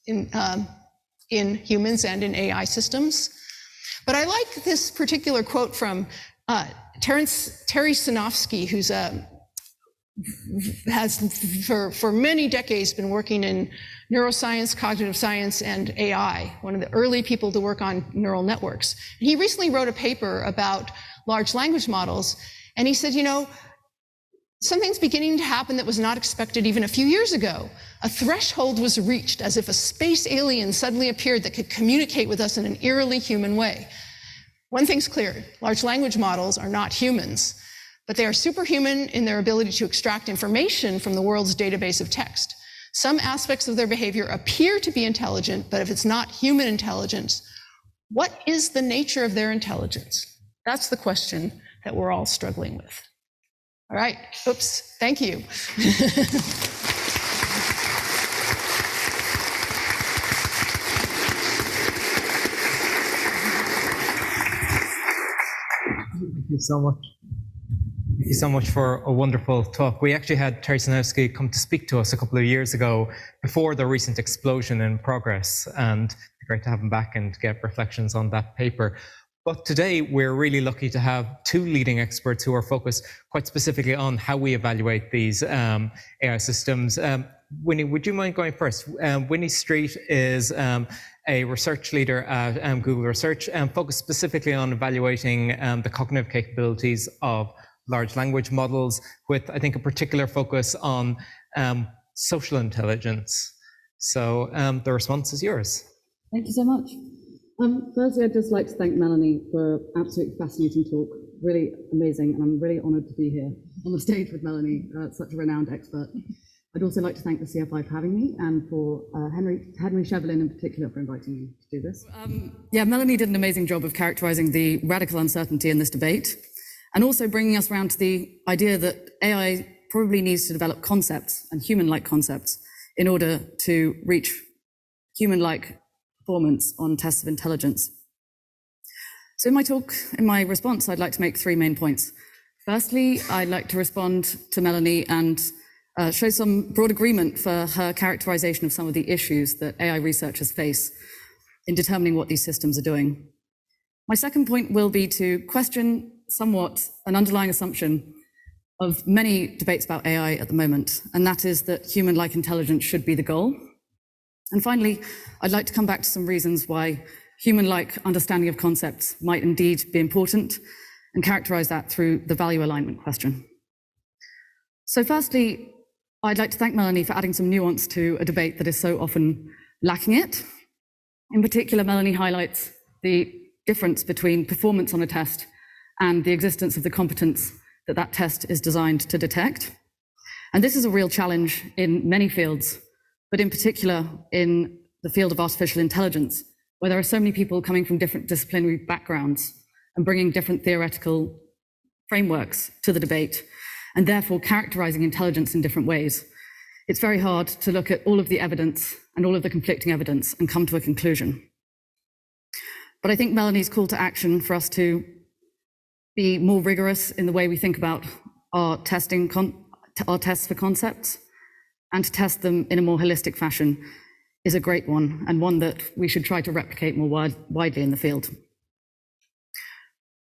in humans and in AI systems. But I like this particular quote from Terry Sinofsky, who's has for many decades been working in neuroscience, cognitive science, and AI, one of the early people to work on neural networks. And he recently wrote a paper about large language models, and he said, Something's beginning to happen that was not expected even a few years ago. A threshold was reached, as if a space alien suddenly appeared that could communicate with us in an eerily human way. One thing's clear, large language models are not humans, but they are superhuman in their ability to extract information from the world's database of text. Some aspects of their behavior appear to be intelligent, but if it's not human intelligence, what is the nature of their intelligence? That's the question that we're all struggling with. All right, oops, thank you. Thank you so much. Thank you so much for a wonderful talk. We actually had Terry Sanowski come to speak to us a couple of years ago before the recent explosion in progress, and it's great to have him back and get reflections on that paper. But today we're really lucky to have two leading experts who are focused quite specifically on how we evaluate these AI systems. Winnie, would you mind going first? Winnie Street is a research leader at Google Research, focused specifically on evaluating the cognitive capabilities of large language models, with, I think, a particular focus on social intelligence. So the response is yours. Thank you so much. Firstly, I'd just like to thank Melanie for an absolutely fascinating talk, really amazing, and I'm really honoured to be here on the stage with Melanie, such a renowned expert. I'd also like to thank the CFI for having me, and for Henry Chevelin in particular for inviting me to do this. Yeah, Melanie did an amazing job of characterising the radical uncertainty in this debate, and also bringing us around to the idea that AI probably needs to develop concepts and human-like concepts in order to reach human-like performance on tests of intelligence. So in my response, I'd like to make three main points. Firstly, I'd like to respond to Melanie and show some broad agreement for her characterization of some of the issues that AI researchers face in determining what these systems are doing. My second point will be to question somewhat an underlying assumption of many debates about AI at the moment, and that is that human-like intelligence should be the goal. And finally, I'd like to come back to some reasons why human-like understanding of concepts might indeed be important, and characterize that through the value alignment question. So firstly, I'd like to thank Melanie for adding some nuance to a debate that is so often lacking it. In particular, Melanie highlights the difference between performance on a test and the existence of the competence that that test is designed to detect. And this is a real challenge in many fields, but in particular in the field of artificial intelligence, where there are so many people coming from different disciplinary backgrounds and bringing different theoretical frameworks to the debate, and therefore characterizing intelligence in different ways. It's very hard to look at all of the evidence and all of the conflicting evidence and come to a conclusion. But I think Melanie's call to action for us to be more rigorous in the way we think about our tests for concepts, and to test them in a more holistic fashion is a great one, and one that we should try to replicate more widely in the field.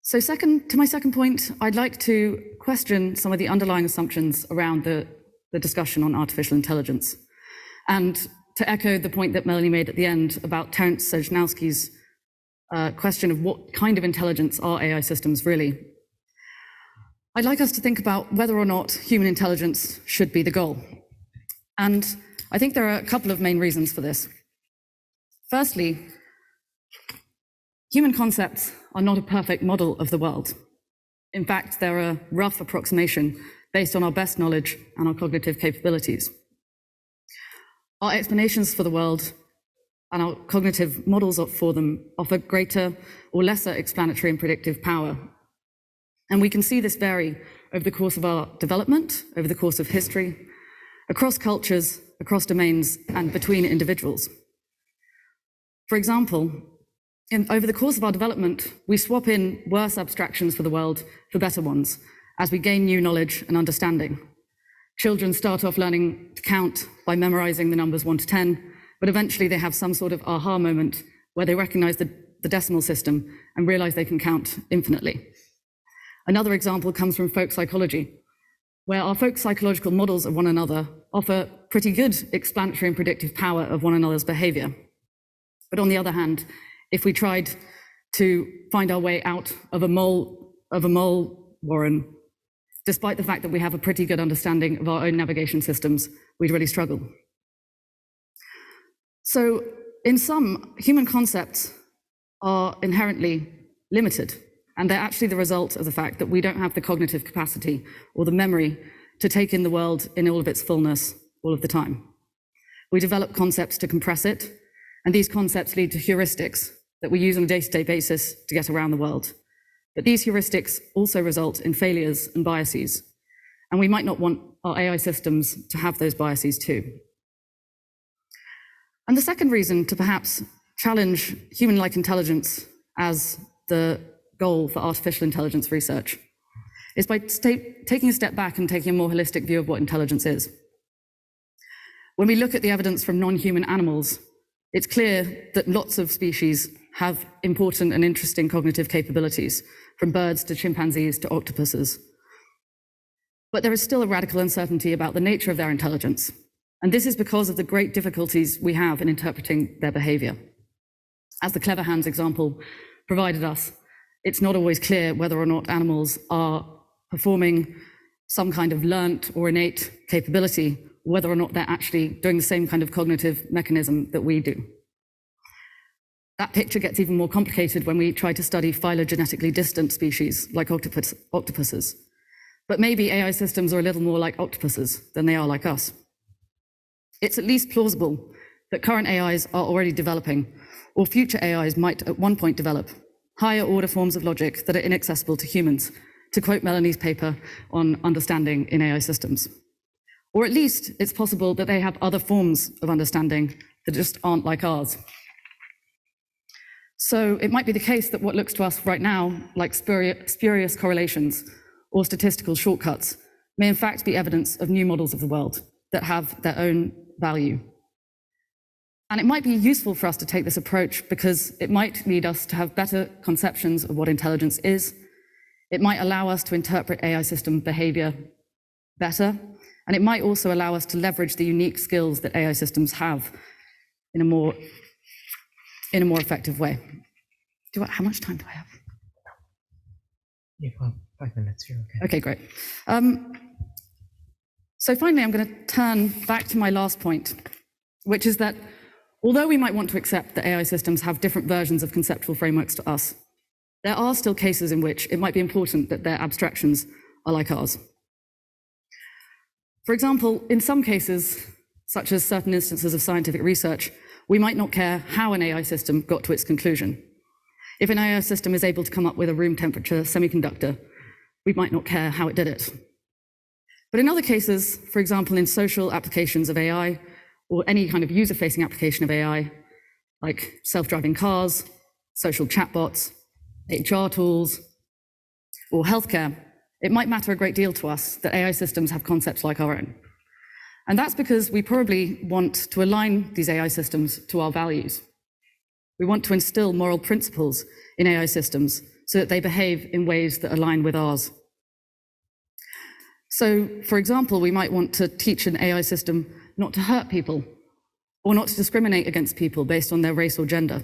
So to my second point, I'd like to question some of the underlying assumptions around the discussion on artificial intelligence, and to echo the point that Melanie made at the end about Terence Sejnowski's question of what kind of intelligence are AI systems really. I'd like us to think about whether or not human intelligence should be the goal. And I think there are a couple of main reasons for this. Firstly, human concepts are not a perfect model of the world. In fact, they're a rough approximation based on our best knowledge and our cognitive capabilities. Our explanations for the world and our cognitive models for them offer greater or lesser explanatory and predictive power. And we can see this vary over the course of our development, over the course of history, across cultures, across domains, and between individuals. For example, over the course of our development, we swap in worse abstractions for the world for better ones as we gain new knowledge and understanding. Children start off learning to count by memorizing the numbers 1 to 10, but eventually they have some sort of aha moment where they recognize the decimal system and realize they can count infinitely. Another example comes from folk psychology, where our folk psychological models of one another offer pretty good explanatory and predictive power of one another's behavior. But on the other hand, if we tried to find our way out of a mole warren Despite the fact that we have a pretty good understanding of our own navigation systems, we'd really struggle. So in sum, human concepts are inherently limited, and they're actually the result of the fact that we don't have the cognitive capacity or the memory to take in the world in all of its fullness all of the time. We develop concepts to compress it, and these concepts lead to heuristics that we use on a day-to-day basis to get around the world. But these heuristics also result in failures and biases, and we might not want our AI systems to have those biases too. And the second reason to perhaps challenge human-like intelligence as the goal for artificial intelligence research is by taking a step back and taking a more holistic view of what intelligence is. When we look at the evidence from non-human animals, it's clear that lots of species have important and interesting cognitive capabilities, from birds to chimpanzees to octopuses. But there is still a radical uncertainty about the nature of their intelligence, and this is because of the great difficulties we have in interpreting their behavior. As the Clever Hands example provided us, it's not always clear whether or not animals are performing some kind of learnt or innate capability, whether or not they're actually doing the same kind of cognitive mechanism that we do. That picture gets even more complicated when we try to study phylogenetically distant species like octopuses. But maybe AI systems are a little more like octopuses than they are like us. It's at least plausible that current AIs are already developing, or future AIs might at one point develop, higher order forms of logic that are inaccessible to humans, to quote Melanie's paper on understanding in AI systems. Or at least it's possible that they have other forms of understanding that just aren't like ours. So it might be the case that what looks to us right now like spurious correlations or statistical shortcuts may in fact be evidence of new models of the world that have their own value. And it might be useful for us to take this approach because it might lead us to have better conceptions of what intelligence is. It might allow us to interpret AI system behavior better, and it might also allow us to leverage the unique skills that AI systems have in a more effective way. How much time do I have? Yeah, well, 5 minutes, you're okay. Okay, great. So finally, I'm going to turn back to my last point, which is that although we might want to accept that AI systems have different versions of conceptual frameworks to us, there are still cases in which it might be important that their abstractions are like ours. For example, in some cases, such as certain instances of scientific research, we might not care how an AI system got to its conclusion. If an AI system is able to come up with a room temperature semiconductor, we might not care how it did it. But in other cases, for example, in social applications of AI, or any kind of user-facing application of AI, like self-driving cars, social chatbots, HR tools, or healthcare, it might matter a great deal to us that AI systems have concepts like our own. And that's because we probably want to align these AI systems to our values. We want to instill moral principles in AI systems so that they behave in ways that align with ours. So, for example, we might want to teach an AI system not to hurt people or not to discriminate against people based on their race or gender.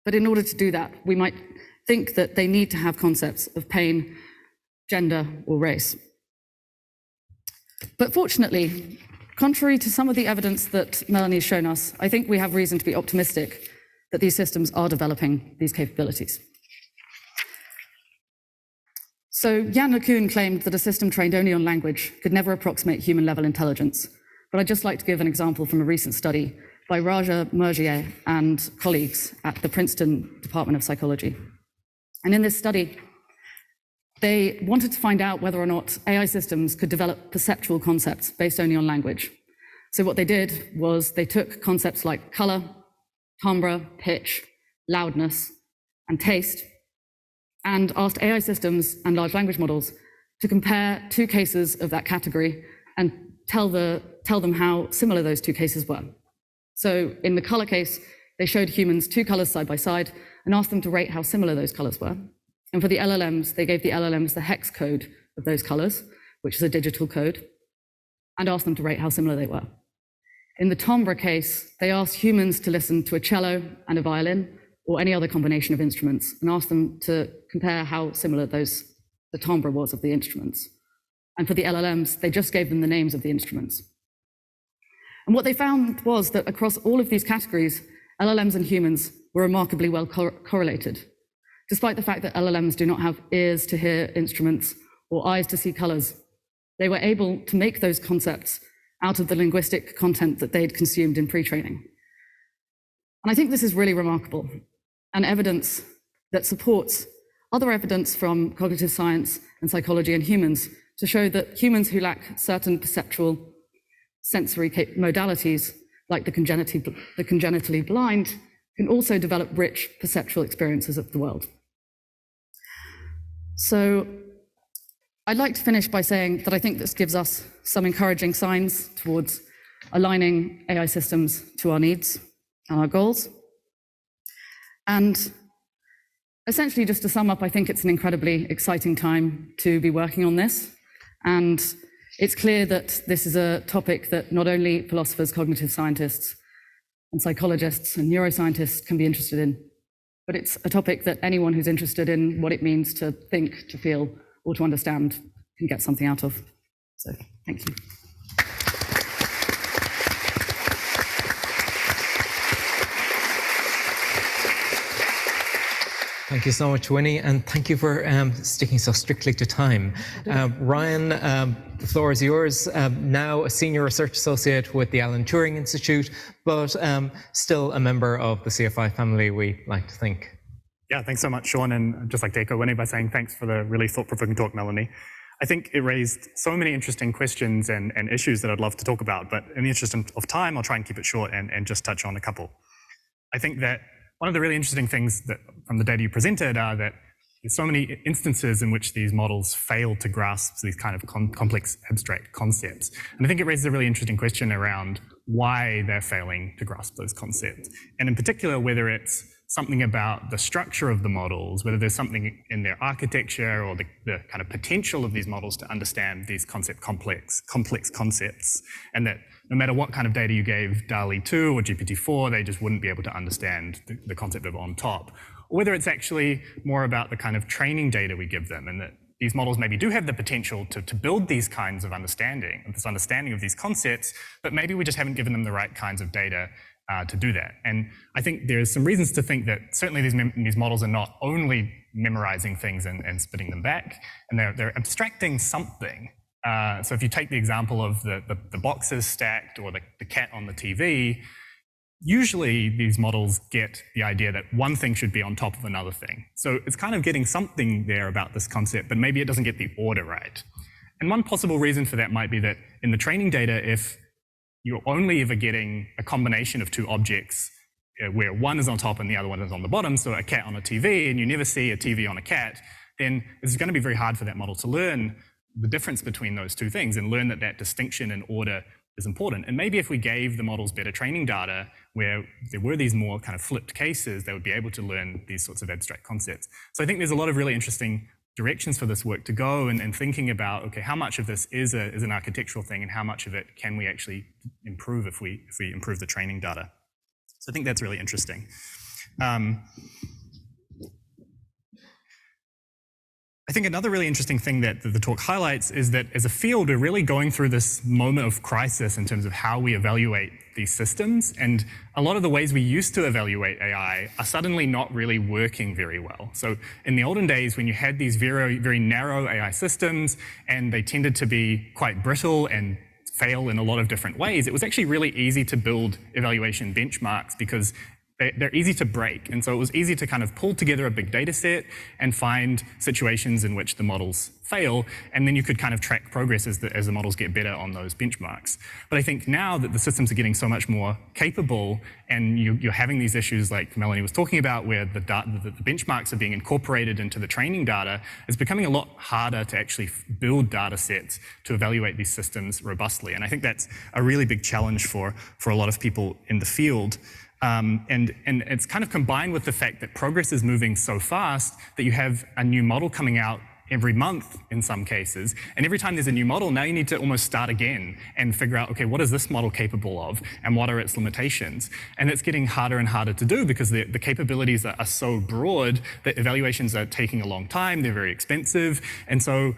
But in order to do that, we might think that they need to have concepts of pain, gender, or race. But fortunately, contrary to some of the evidence that Melanie has shown us, I think we have reason to be optimistic that these systems are developing these capabilities. So Jan LeCun claimed that a system trained only on language could never approximate human-level intelligence. But I'd just like to give an example from a recent study by Raja Mergier and colleagues at the Princeton Department of Psychology. And in this study, they wanted to find out whether or not AI systems could develop perceptual concepts based only on language. So what they did was they took concepts like color, timbre, pitch, loudness, and taste, and asked AI systems and large language models to compare two cases of that category and tell them how similar those two cases were. So in the color case, they showed humans two colors side by side and asked them to rate how similar those colors were. And for the LLMs, they gave the LLMs the hex code of those colors, which is a digital code, and asked them to rate how similar they were. In the timbre case, they asked humans to listen to a cello and a violin, or any other combination of instruments, and asked them to compare how similar the timbre was of the instruments. And for the LLMs, they just gave them the names of the instruments. And what they found was that across all of these categories, LLMs and humans were remarkably well correlated, despite the fact that LLMs do not have ears to hear instruments or eyes to see colors. They were able to make those concepts out of the linguistic content that they'd consumed in pre-training. And I think this is really remarkable, and evidence that supports other evidence from cognitive science and psychology and humans to show that humans who lack certain perceptual sensory modalities, like the congenitally blind, can also develop rich perceptual experiences of the world. So I'd like to finish by saying that I think this gives us some encouraging signs towards aligning AI systems to our needs and our goals. And essentially, just to sum up, I think it's an incredibly exciting time to be working on this. And it's clear that this is a topic that not only philosophers, cognitive scientists, and psychologists and neuroscientists can be interested in, but it's a topic that anyone who's interested in what it means to think, to feel, or to understand can get something out of. So, thank you. Thank you so much, Winnie, and thank you for sticking so strictly to time. Ryan, the floor is yours. Now a senior research associate with the Alan Turing Institute, but still a member of the CFI family, we like to think. Yeah, thanks so much, Sean, and I'd just like to echo Winnie by saying thanks for the really thought-provoking talk, Melanie. I think it raised so many interesting questions and issues that I'd love to talk about, but in the interest of time, I'll try and keep it short and just touch on a couple. I think that one of the really interesting things that from the data you presented are that there's so many instances in which these models fail to grasp these kind of complex abstract concepts. And I think it raises a really interesting question around why they're failing to grasp those concepts. And in particular, whether it's something about the structure of the models, whether there's something in their architecture or the kind of potential of these models to understand these complex concepts, and that no matter what kind of data you gave DALL-E 2 or GPT-4, they just wouldn't be able to understand the concept of on top. Or whether it's actually more about the kind of training data we give them, and that these models maybe do have the potential to build these kinds of understanding, this understanding of these concepts, but maybe we just haven't given them the right kinds of data to do that. And I think there's some reasons to think that certainly these models are not only memorizing things and spitting them back, and they're abstracting something. So if you take the example of the boxes stacked or the cat on the TV, usually these models get the idea that one thing should be on top of another thing. So it's kind of getting something there about this concept, but maybe it doesn't get the order right. And one possible reason for that might be that in the training data, if you're only ever getting a combination of two objects where one is on top and the other one is on the bottom, so a cat on a TV, and you never see a TV on a cat, then it's going to be very hard for that model to learn the difference between those two things and learn that distinction in order is important. And maybe if we gave the models better training data where there were these more kind of flipped cases, they would be able to learn these sorts of abstract concepts. So I think there's a lot of really interesting directions for this work to go, and thinking about, okay, how much of this is an architectural thing and how much of it can we actually improve if we improve the training data. So I think that's really interesting. I think another really interesting thing that the talk highlights is that as a field, we're really going through this moment of crisis in terms of how we evaluate these systems. And a lot of the ways we used to evaluate AI are suddenly not really working very well. So in the olden days, when you had these very, very narrow AI systems and they tended to be quite brittle and fail in a lot of different ways, it was actually really easy to build evaluation benchmarks because they're easy to break. And so it was easy to kind of pull together a big data set and find situations in which the models fail, and then you could kind of track progress as the models get better on those benchmarks. But I think now that the systems are getting so much more capable and you're having these issues like Melanie was talking about where the benchmarks are being incorporated into the training data, it's becoming a lot harder to actually build data sets to evaluate these systems robustly. And I think that's a really big challenge for a lot of people in the field. And it's kind of combined with the fact that progress is moving so fast that you have a new model coming out every month in some cases. And every time there's a new model, now you need to almost start again and figure out, okay, what is this model capable of and what are its limitations? And it's getting harder and harder to do because the capabilities are so broad that evaluations are taking a long time, they're very expensive. And so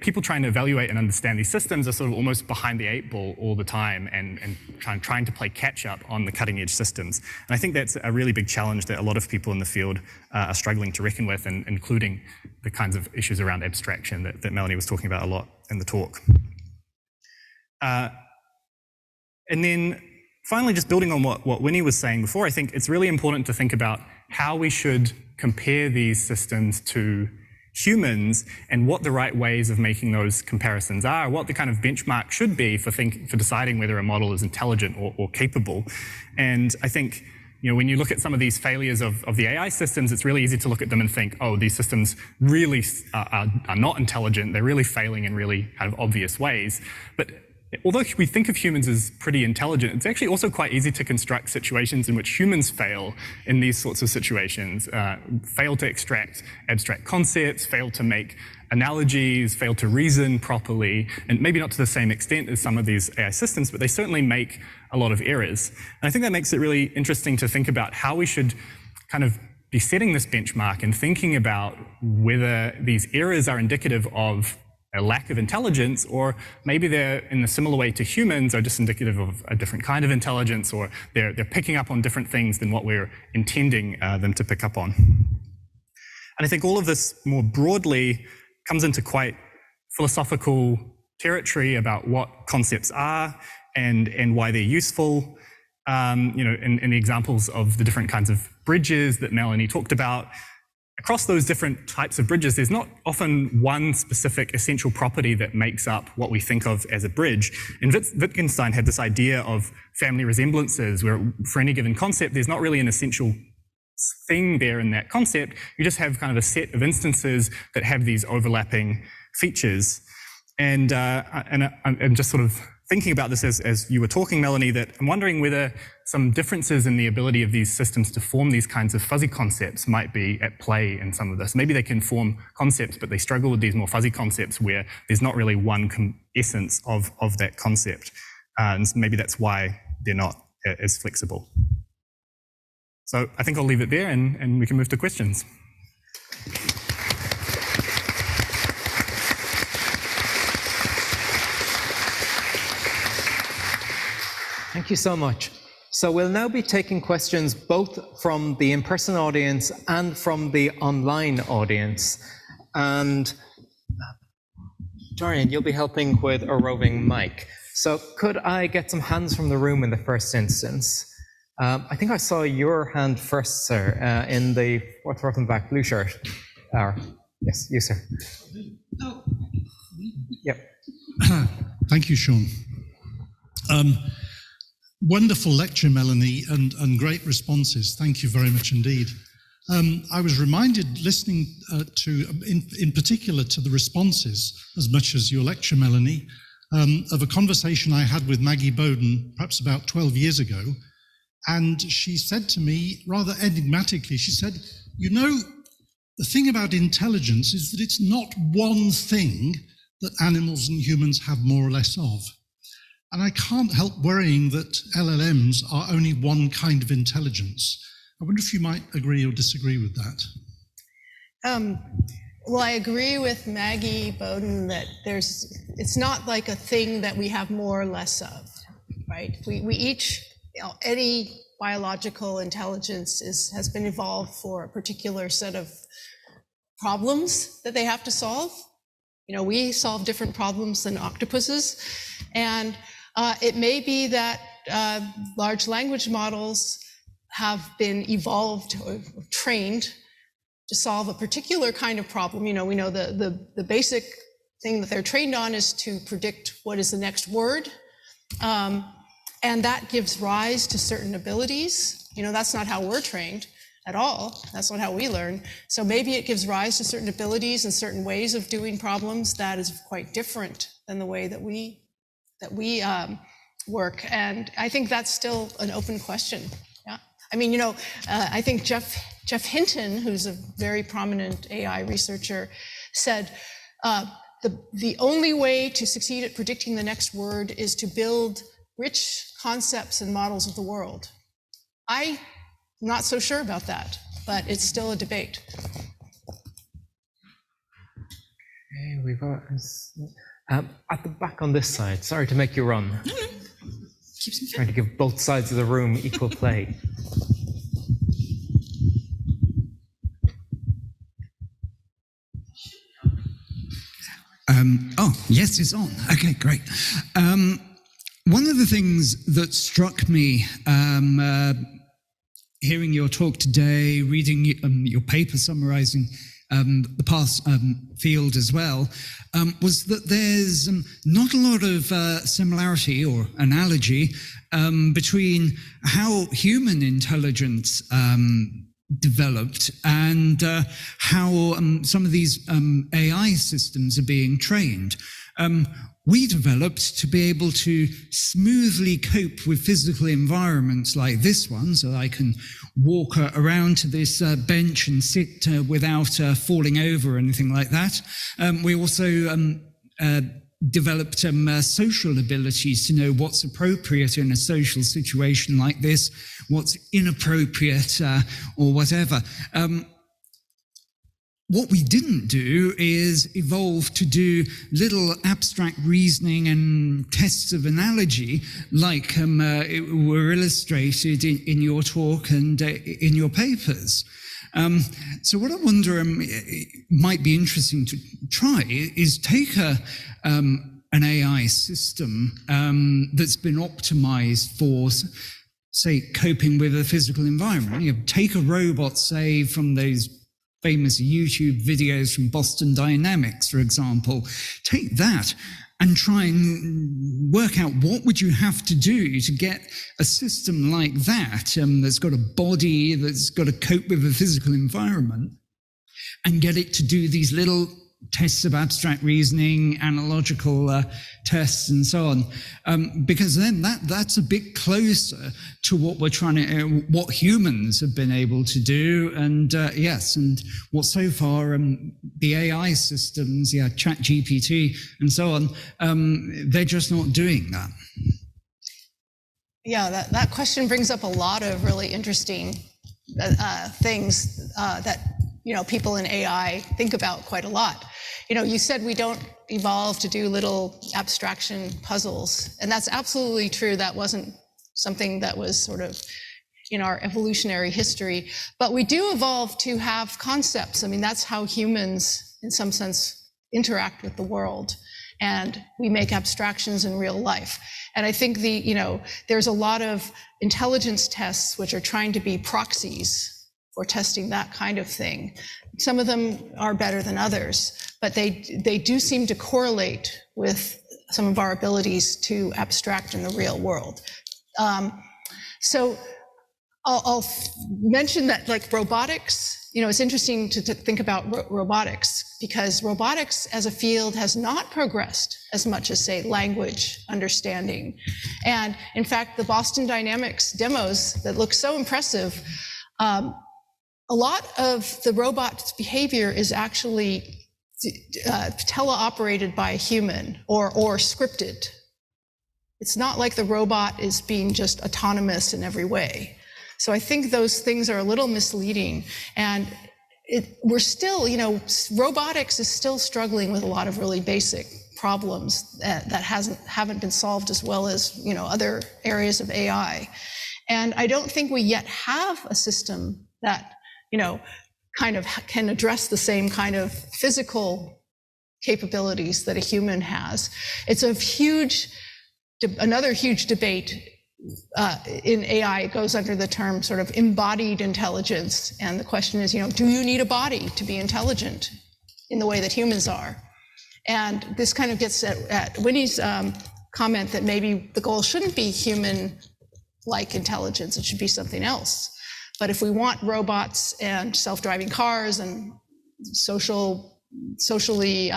people trying to evaluate and understand these systems are sort of almost behind the 8 ball all the time and trying to play catch up on the cutting edge systems. And I think that's a really big challenge that a lot of people in the field are struggling to reckon with, and including the kinds of issues around abstraction that Melanie was talking about a lot in the talk. And then finally, just building on what Winnie was saying before, I think it's really important to think about how we should compare these systems to humans and what the right ways of making those comparisons are, what the kind of benchmark should be for deciding whether a model is intelligent or capable. And I think, when you look at some of these failures of the AI systems, it's really easy to look at them and think, oh, these systems really are not intelligent, they're really failing in really kind of obvious ways. But although we think of humans as pretty intelligent, it's actually also quite easy to construct situations in which humans fail in these sorts of situations, fail to extract abstract concepts, fail to make analogies, fail to reason properly, and maybe not to the same extent as some of these AI systems, but they certainly make a lot of errors. And I think that makes it really interesting to think about how we should kind of be setting this benchmark and thinking about whether these errors are indicative of a lack of intelligence, or maybe they're, in a similar way to humans, are just indicative of a different kind of intelligence, or they're picking up on different things than what we're intending them to pick up on. And I think all of this more broadly comes into quite philosophical territory about what concepts are and why they're useful. In the examples of the different kinds of bridges that Melanie talked about, across those different types of bridges, there's not often one specific essential property that makes up what we think of as a bridge. And Wittgenstein had this idea of family resemblances, where for any given concept, there's not really an essential thing there in that concept. You just have kind of a set of instances that have these overlapping features. And I'm just sort of thinking about this as you were talking, Melanie, that I'm wondering whether some differences in the ability of these systems to form these kinds of fuzzy concepts might be at play in some of this. Maybe they can form concepts, but they struggle with these more fuzzy concepts where there's not really one essence of that concept. And maybe that's why they're not as flexible. So I think I'll leave it there and we can move to questions. Thank you so much. So we'll now be taking questions both from the in-person audience and from the online audience. And Dorian, you'll be helping with a roving mic. So could I get some hands from the room in the first instance? I think I saw your hand first, sir, in the fourth row from the back, blue shirt. Yes, you, sir. Oh. Yep. Thank you, Sean. Wonderful lecture, Melanie, and great responses. Thank you very much indeed. I was reminded, listening in particular to the responses, as much as your lecture, Melanie, of a conversation I had with Maggie Boden, perhaps about 12 years ago. And she said to me, rather enigmatically, she said, the thing about intelligence is that it's not one thing that animals and humans have more or less of. And I can't help worrying that LLMs are only one kind of intelligence. I wonder if you might agree or disagree with that. Well, I agree with Maggie Boden that it's not like a thing that we have more or less of, right? We each, any biological intelligence has been evolved for a particular set of problems that they have to solve. We solve different problems than octopuses, and it may be that large language models have been evolved or trained to solve a particular kind of problem. We know the basic thing that they're trained on is to predict what is the next word. And that gives rise to certain abilities. That's not how we're trained at all. That's not how we learn. So maybe it gives rise to certain abilities and certain ways of doing problems that is quite different than the way that we work. And I think that's still an open question. Yeah. I think Jeff Hinton, who's a very prominent AI researcher, said the only way to succeed at predicting the next word is to build rich concepts and models of the world. I'm not so sure about that, but it's still a debate. Okay, we've got at the back on this side. Sorry to make you run. No, no. Keeps me fit. Trying to give both sides of the room equal play. Oh, yes, it's on. Okay, great. One of the things that struck me hearing your talk today, reading your paper summarizing the past field as well, was that there's not a lot of similarity or analogy between how human intelligence developed and how some of these AI systems are being trained. We developed to be able to smoothly cope with physical environments like this one, so I can walk around to this bench and sit without falling over or anything like that. We also developed social abilities to know what's appropriate in a social situation like this, what's inappropriate or whatever. What we didn't do is evolve to do little abstract reasoning and tests of analogy like were illustrated in your talk and in your papers. So what I wonder might be interesting to try is take an AI system that's been optimized for, say, coping with a physical environment. You know, take a robot, say, from those famous YouTube videos from Boston Dynamics, for example. Take that and try and work out what would you have to do to get a system like that that's got a body, that's got to cope with a physical environment, and get it to do these little tests of abstract reasoning, analogical tests, and so on, because then that's a bit closer to what we're trying to, what humans have been able to do, and yes, and what so far the AI systems, ChatGPT, and so on, they're just not doing that. Yeah, that question brings up a lot of really interesting things that people in AI think about quite a lot. You said we don't evolve to do little abstraction puzzles, and that's absolutely true. That wasn't something that was sort of in our evolutionary history, but we do evolve to have concepts. I mean, that's how humans, in some sense, interact with the world, and we make abstractions in real life. And I think there's a lot of intelligence tests which are trying to be proxies for testing that kind of thing. Some of them are better than others, but they do seem to correlate with some of our abilities to abstract in the real world. So I'll mention that, like robotics, it's interesting to think about robotics, because robotics as a field has not progressed as much as, say, language understanding. And in fact, the Boston Dynamics demos that look so impressive, a lot of the robot's behavior is actually teleoperated by a human or scripted. It's not like the robot is being just autonomous in every way. So I think those things are a little misleading. And we're still, robotics is still struggling with a lot of really basic problems that haven't been solved as well as, other areas of AI. And I don't think we yet have a system that kind of can address the same kind of physical capabilities that a human has. It's another huge debate in AI. It goes under the term sort of embodied intelligence. And the question is, do you need a body to be intelligent in the way that humans are? And this kind of gets at Winnie's comment that maybe the goal shouldn't be human-like intelligence, it should be something else. But if we want robots and self-driving cars and socially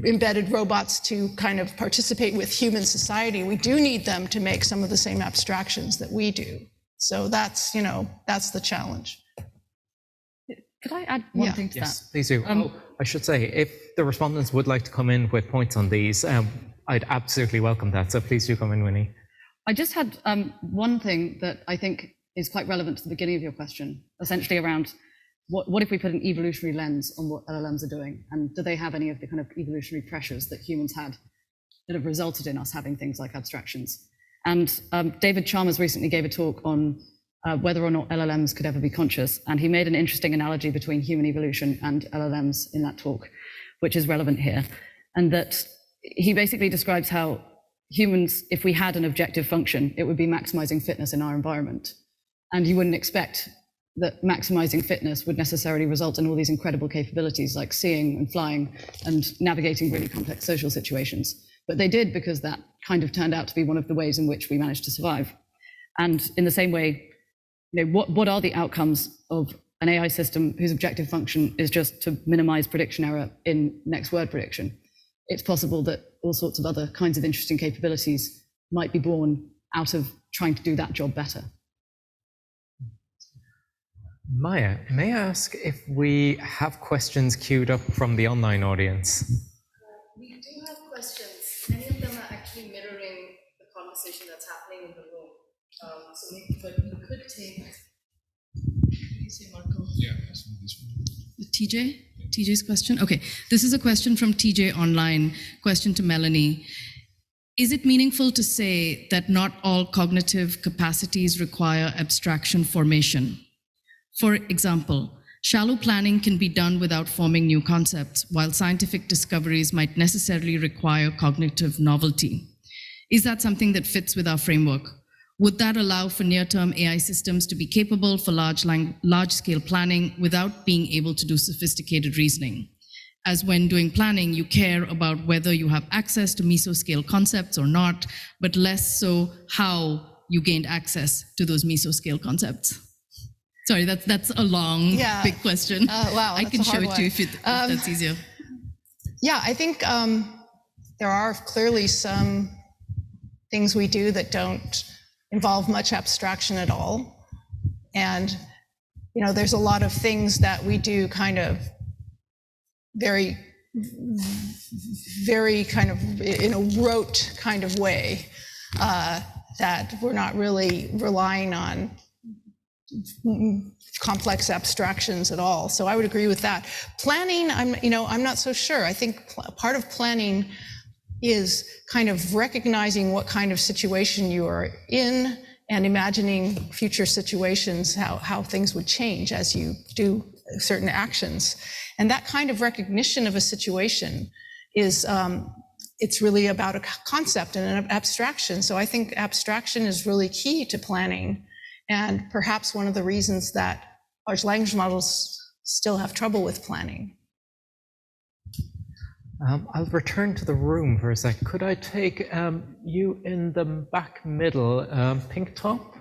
embedded robots to kind of participate with human society, we do need them to make some of the same abstractions that we do. So that's the challenge. Could I add one thing to yes, that? Please do. I should say, if the respondents would like to come in with points on these, I'd absolutely welcome that. So please do come in, Winnie. I just had one thing that I think is quite relevant to the beginning of your question, essentially around what if we put an evolutionary lens on what LLMs are doing? And do they have any of the kind of evolutionary pressures that humans had that have resulted in us having things like abstractions? And David Chalmers recently gave a talk on whether or not LLMs could ever be conscious. And he made an interesting analogy between human evolution and LLMs in that talk, which is relevant here. And that he basically describes how humans, if we had an objective function, it would be maximizing fitness in our environment. And you wouldn't expect that maximizing fitness would necessarily result in all these incredible capabilities like seeing and flying and navigating really complex social situations. But they did, because that kind of turned out to be one of the ways in which we managed to survive. And in the same way, what are the outcomes of an AI system whose objective function is just to minimize prediction error in next word prediction? It's possible that all sorts of other kinds of interesting capabilities might be born out of trying to do that job better. Maya, may I ask if we have questions queued up from the online audience? We do have questions. Many of them are actually mirroring the conversation that's happening in the room. But we could take. What do you say, Marco? Yeah, TJ's question. Okay, this is a question from TJ online. Question to Melanie. Is it meaningful to say that not all cognitive capacities require abstraction formation? For example, shallow planning can be done without forming new concepts, while scientific discoveries might necessarily require cognitive novelty. Is that something that fits with our framework? Would that allow for near-term AI systems to be capable for large-scale planning without being able to do sophisticated reasoning? As when doing planning, you care about whether you have access to mesoscale concepts or not, but less so how you gained access to those mesoscale concepts. Sorry, that's a long, big question. Wow, I can show it to you if that's easier. Yeah, I think there are clearly some things we do that don't involve much abstraction at all. And, there's a lot of things that we do kind of very, very kind of in a rote kind of way that we're not really relying on complex abstractions at all. So I would agree with that. Planning, I'm not so sure. I think part of planning is kind of recognizing what kind of situation you are in and imagining future situations, how things would change as you do certain actions. And that kind of recognition of a situation is, it's really about a concept and an abstraction. So I think abstraction is really key to planning, and perhaps one of the reasons that large language models still have trouble with planning. I'll return to the room for a sec. Could I take you in the back middle, pink top?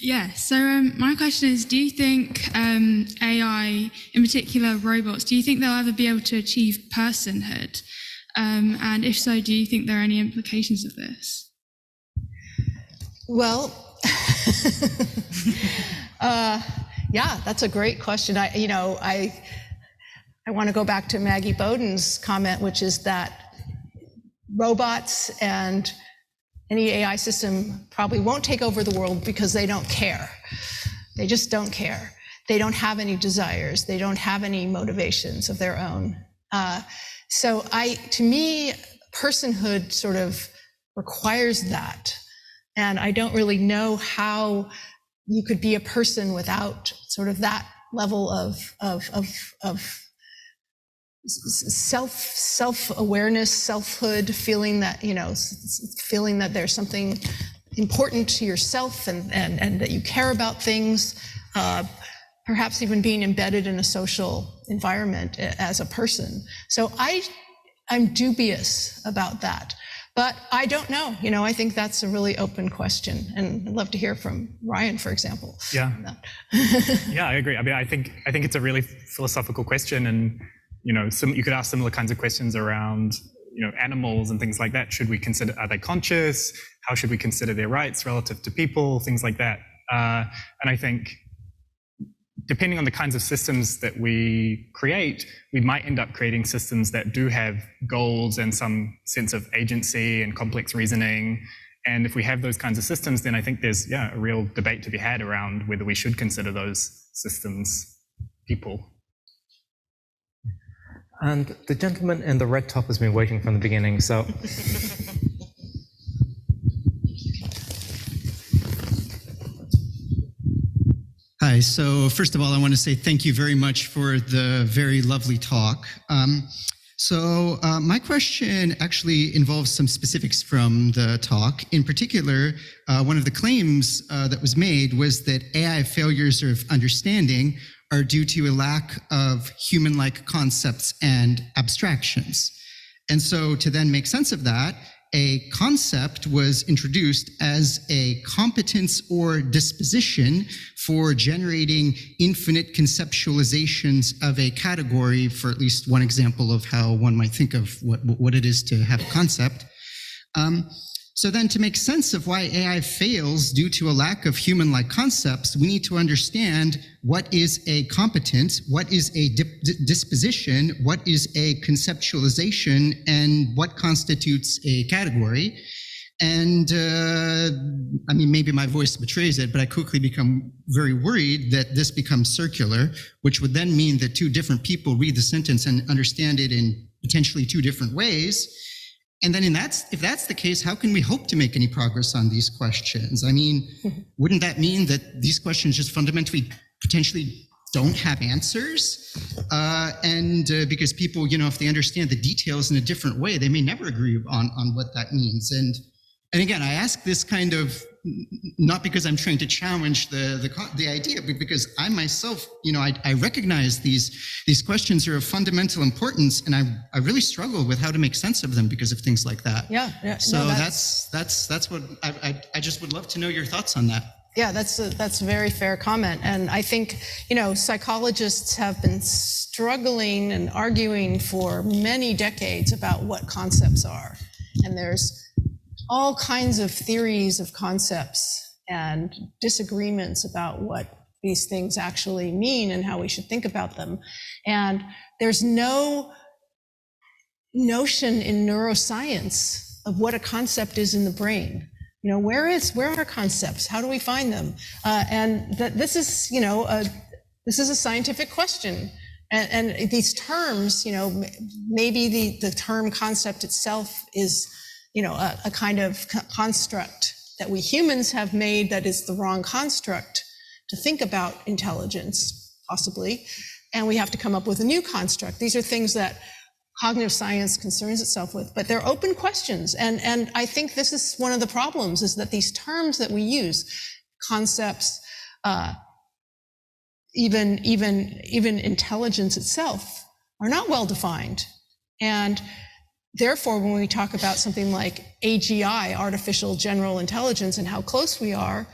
Yeah, so my question is, do you think AI, in particular robots, do you think they'll ever be able to achieve personhood? And if so, do you think there are any implications of this? Well, yeah, that's a great question. I want to go back to Maggie Boden's comment, which is that robots and any AI system probably won't take over the world because they don't care. They just don't care. They don't have any desires. They don't have any motivations of their own. So to me, personhood sort of requires that. And I don't really know how you could be a person without sort of that level of self-awareness, selfhood, feeling that, feeling that there's something important to yourself and that you care about things, perhaps even being embedded in a social environment as a person. So I'm dubious about that. But I don't know. I think that's a really open question, and I'd love to hear from Ryan, for example. Yeah. Yeah, I agree. I mean, I think it's a really philosophical question, and you could ask similar kinds of questions around animals and things like that. Should we consider, are they conscious? How should we consider their rights relative to people? Things like that. And I think, depending on the kinds of systems that we create, we might end up creating systems that do have goals and some sense of agency and complex reasoning And if we have those kinds of systems, then I think there's a real debate to be had around whether we should consider those systems people. And the gentleman in the red top has been waiting from the beginning, so. Hi, so first of all, I want to say thank you very much for the very lovely talk. My question actually involves some specifics from the talk. In particular, one of the claims that was made was that AI failures of understanding are due to a lack of human-like concepts and abstractions. And so to then make sense of that, a concept was introduced as a competence or disposition for generating infinite conceptualizations of a category, for at least one example of how one might think of what it is to have a concept. So then to make sense of why AI fails due to a lack of human-like concepts, we need to understand what is a competence, what is a disposition, what is a conceptualization, and what constitutes a category. And I mean, maybe my voice betrays it, but I quickly become very worried that this becomes circular, which would then mean that two different people read the sentence and understand it in potentially two different ways. And then if that's the case, how can we hope to make any progress on these questions? I mean, wouldn't that mean that these questions just fundamentally potentially don't have answers? Because people, if they understand the details in a different way, they may never agree on what that means. And again, I ask this kind of, not because I'm trying to challenge the idea, but because I myself, I recognize these questions are of fundamental importance, and I really struggle with how to make sense of them because of things like that. Yeah. So that's what I just would love to know your thoughts on that. Yeah, that's a very fair comment. And I think, psychologists have been struggling and arguing for many decades about what concepts are. And there's all kinds of theories of concepts and disagreements about what these things actually mean and how we should think about them. And there's no notion in neuroscience of what a concept is in the brain. Where are concepts? How do we find them? And this is, this is a scientific question. And these terms, maybe the term concept itself is a kind of construct that we humans have made that is the wrong construct to think about intelligence, possibly, and we have to come up with a new construct. These are things that cognitive science concerns itself with, but they're open questions. And I think this is one of the problems, is that these terms that we use, concepts, even intelligence itself, are not well defined. And therefore, when we talk about something like AGI, artificial general intelligence, and how close we are,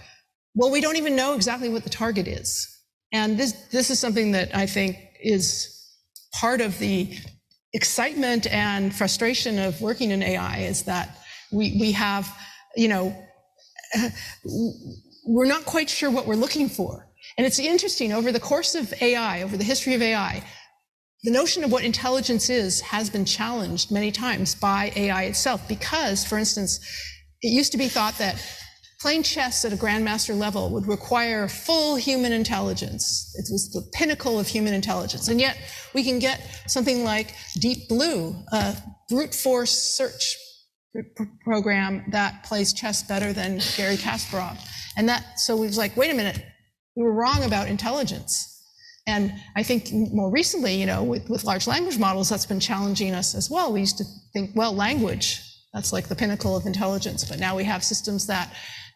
well, we don't even know exactly what the target is. And this is something that I think is part of the excitement and frustration of working in AI, is that we have, we're not quite sure what we're looking for. And it's interesting, over the course of AI, over the history of AI, the notion of what intelligence is has been challenged many times by AI itself, because, for instance, it used to be thought that playing chess at a grandmaster level would require full human intelligence. It was the pinnacle of human intelligence. And yet we can get something like Deep Blue, a brute force search program that plays chess better than Garry Kasparov. So we was like, wait a minute, we were wrong about intelligence. And I think more recently, with large language models, that's been challenging us as well. We used to think, well, language, that's like the pinnacle of intelligence. But now we have systems that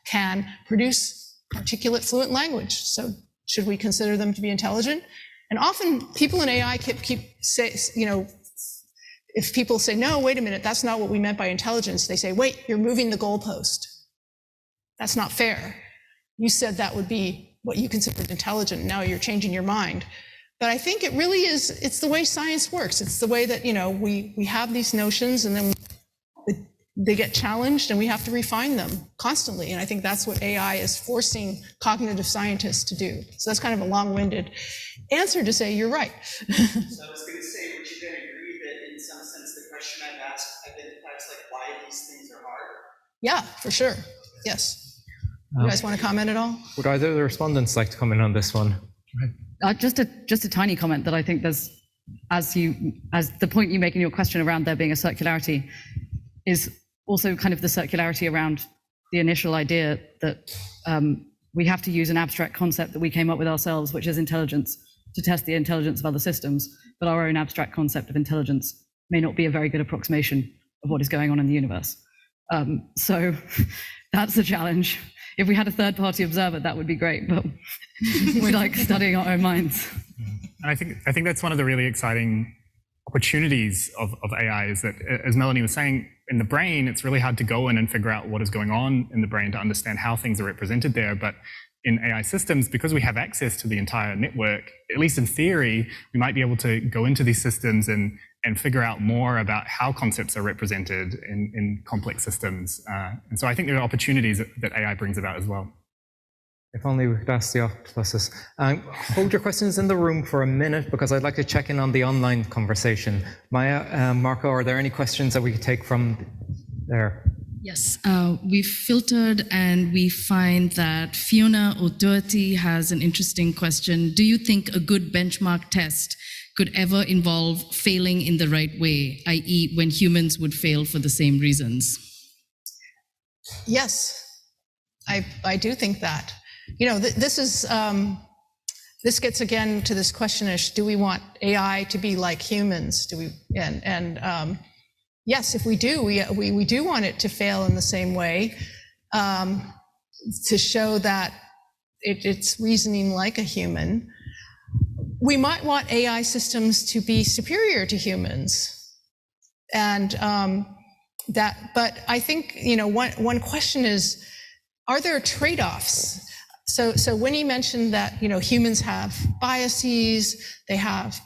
can produce articulate, fluent language. So should we consider them to be intelligent? And often people in AI if people say, no, wait a minute, that's not what we meant by intelligence, they say, wait, you're moving the goalpost. That's not fair. You said that would be what you considered intelligent, and now you're changing your mind. But I think it really is, it's the way science works. It's the way that, we have these notions, and then they get challenged, and we have to refine them constantly. And I think that's what AI is forcing cognitive scientists to do. So that's kind of a long-winded answer to say you're right. So I was going to say, would you then agree that in some sense the question I've asked identifies like why these things are hard? Yeah, for sure. Yes. You guys want to comment at all? Would either of the respondents like to come in on this one? Just a tiny comment that I think there's, as the point you make in your question around there being a circularity, is also kind of the circularity around the initial idea that we have to use an abstract concept that we came up with ourselves, which is intelligence, to test the intelligence of other systems. But our own abstract concept of intelligence may not be a very good approximation of what is going on in the universe. So that's the challenge. If we had a third-party observer, that would be great, but we like studying our own minds. And I think that's one of the really exciting opportunities of AI, is that, as Melanie was saying, in the brain, it's really hard to go in and figure out what is going on in the brain to understand how things are represented there. But in AI systems, because we have access to the entire network, at least in theory, we might be able to go into these systems and figure out more about how concepts are represented in complex systems. And so I think there are opportunities that AI brings about as well. If only we could ask the octopuses. Hold your questions in the room for a minute, because I'd like to check in on the online conversation. Maya, Marco, are there any questions that we could take from there? Yes, we've filtered and we find that Fiona O'Doherty has an interesting question. Do you think a good benchmark test could ever involve failing in the right way, i.e. when humans would fail for the same reasons? Yes, I do think that. You know, this gets again to this question of, do we want AI to be like humans? Do we? Yes, if we do, we do want it to fail in the same way, to show that it's reasoning like a human. We might want AI systems to be superior to humans, and but I think, you know, one question is, are there trade-offs? So Winnie mentioned that, you know, humans have biases, they have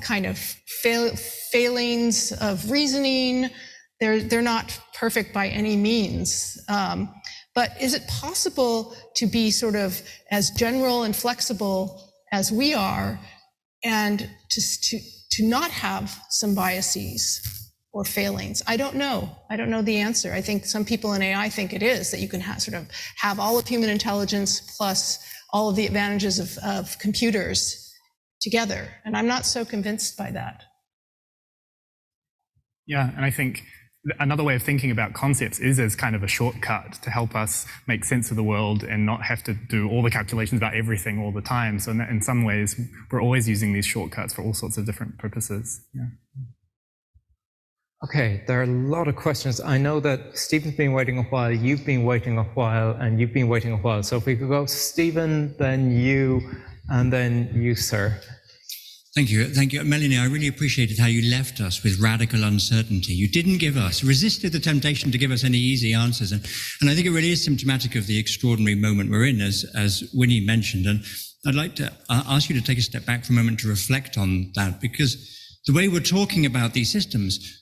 kind of failings of reasoning. They're not perfect by any means. But is it possible to be sort of as general and flexible as we are, and to not have some biases or failings? I don't know. I don't know the answer. I think some people in AI think it is, that you can have all of human intelligence plus all of the advantages of computers together. And I'm not so convinced by that. Yeah, and I think another way of thinking about concepts is as kind of a shortcut to help us make sense of the world and not have to do all the calculations about everything all the time. So in some ways, we're always using these shortcuts for all sorts of different purposes. Yeah. Okay, there are a lot of questions. I know that Stephen's been waiting a while, you've been waiting a while, and you've been waiting a while. So if we could go Stephen, then you, and then you, sir. Thank you. Thank you. Melanie, I really appreciated how you left us with radical uncertainty. You didn't resisted the temptation to give us any easy answers. And I think it really is symptomatic of the extraordinary moment we're in, as Winnie mentioned. And I'd like to ask you to take a step back for a moment to reflect on that, because the way we're talking about these systems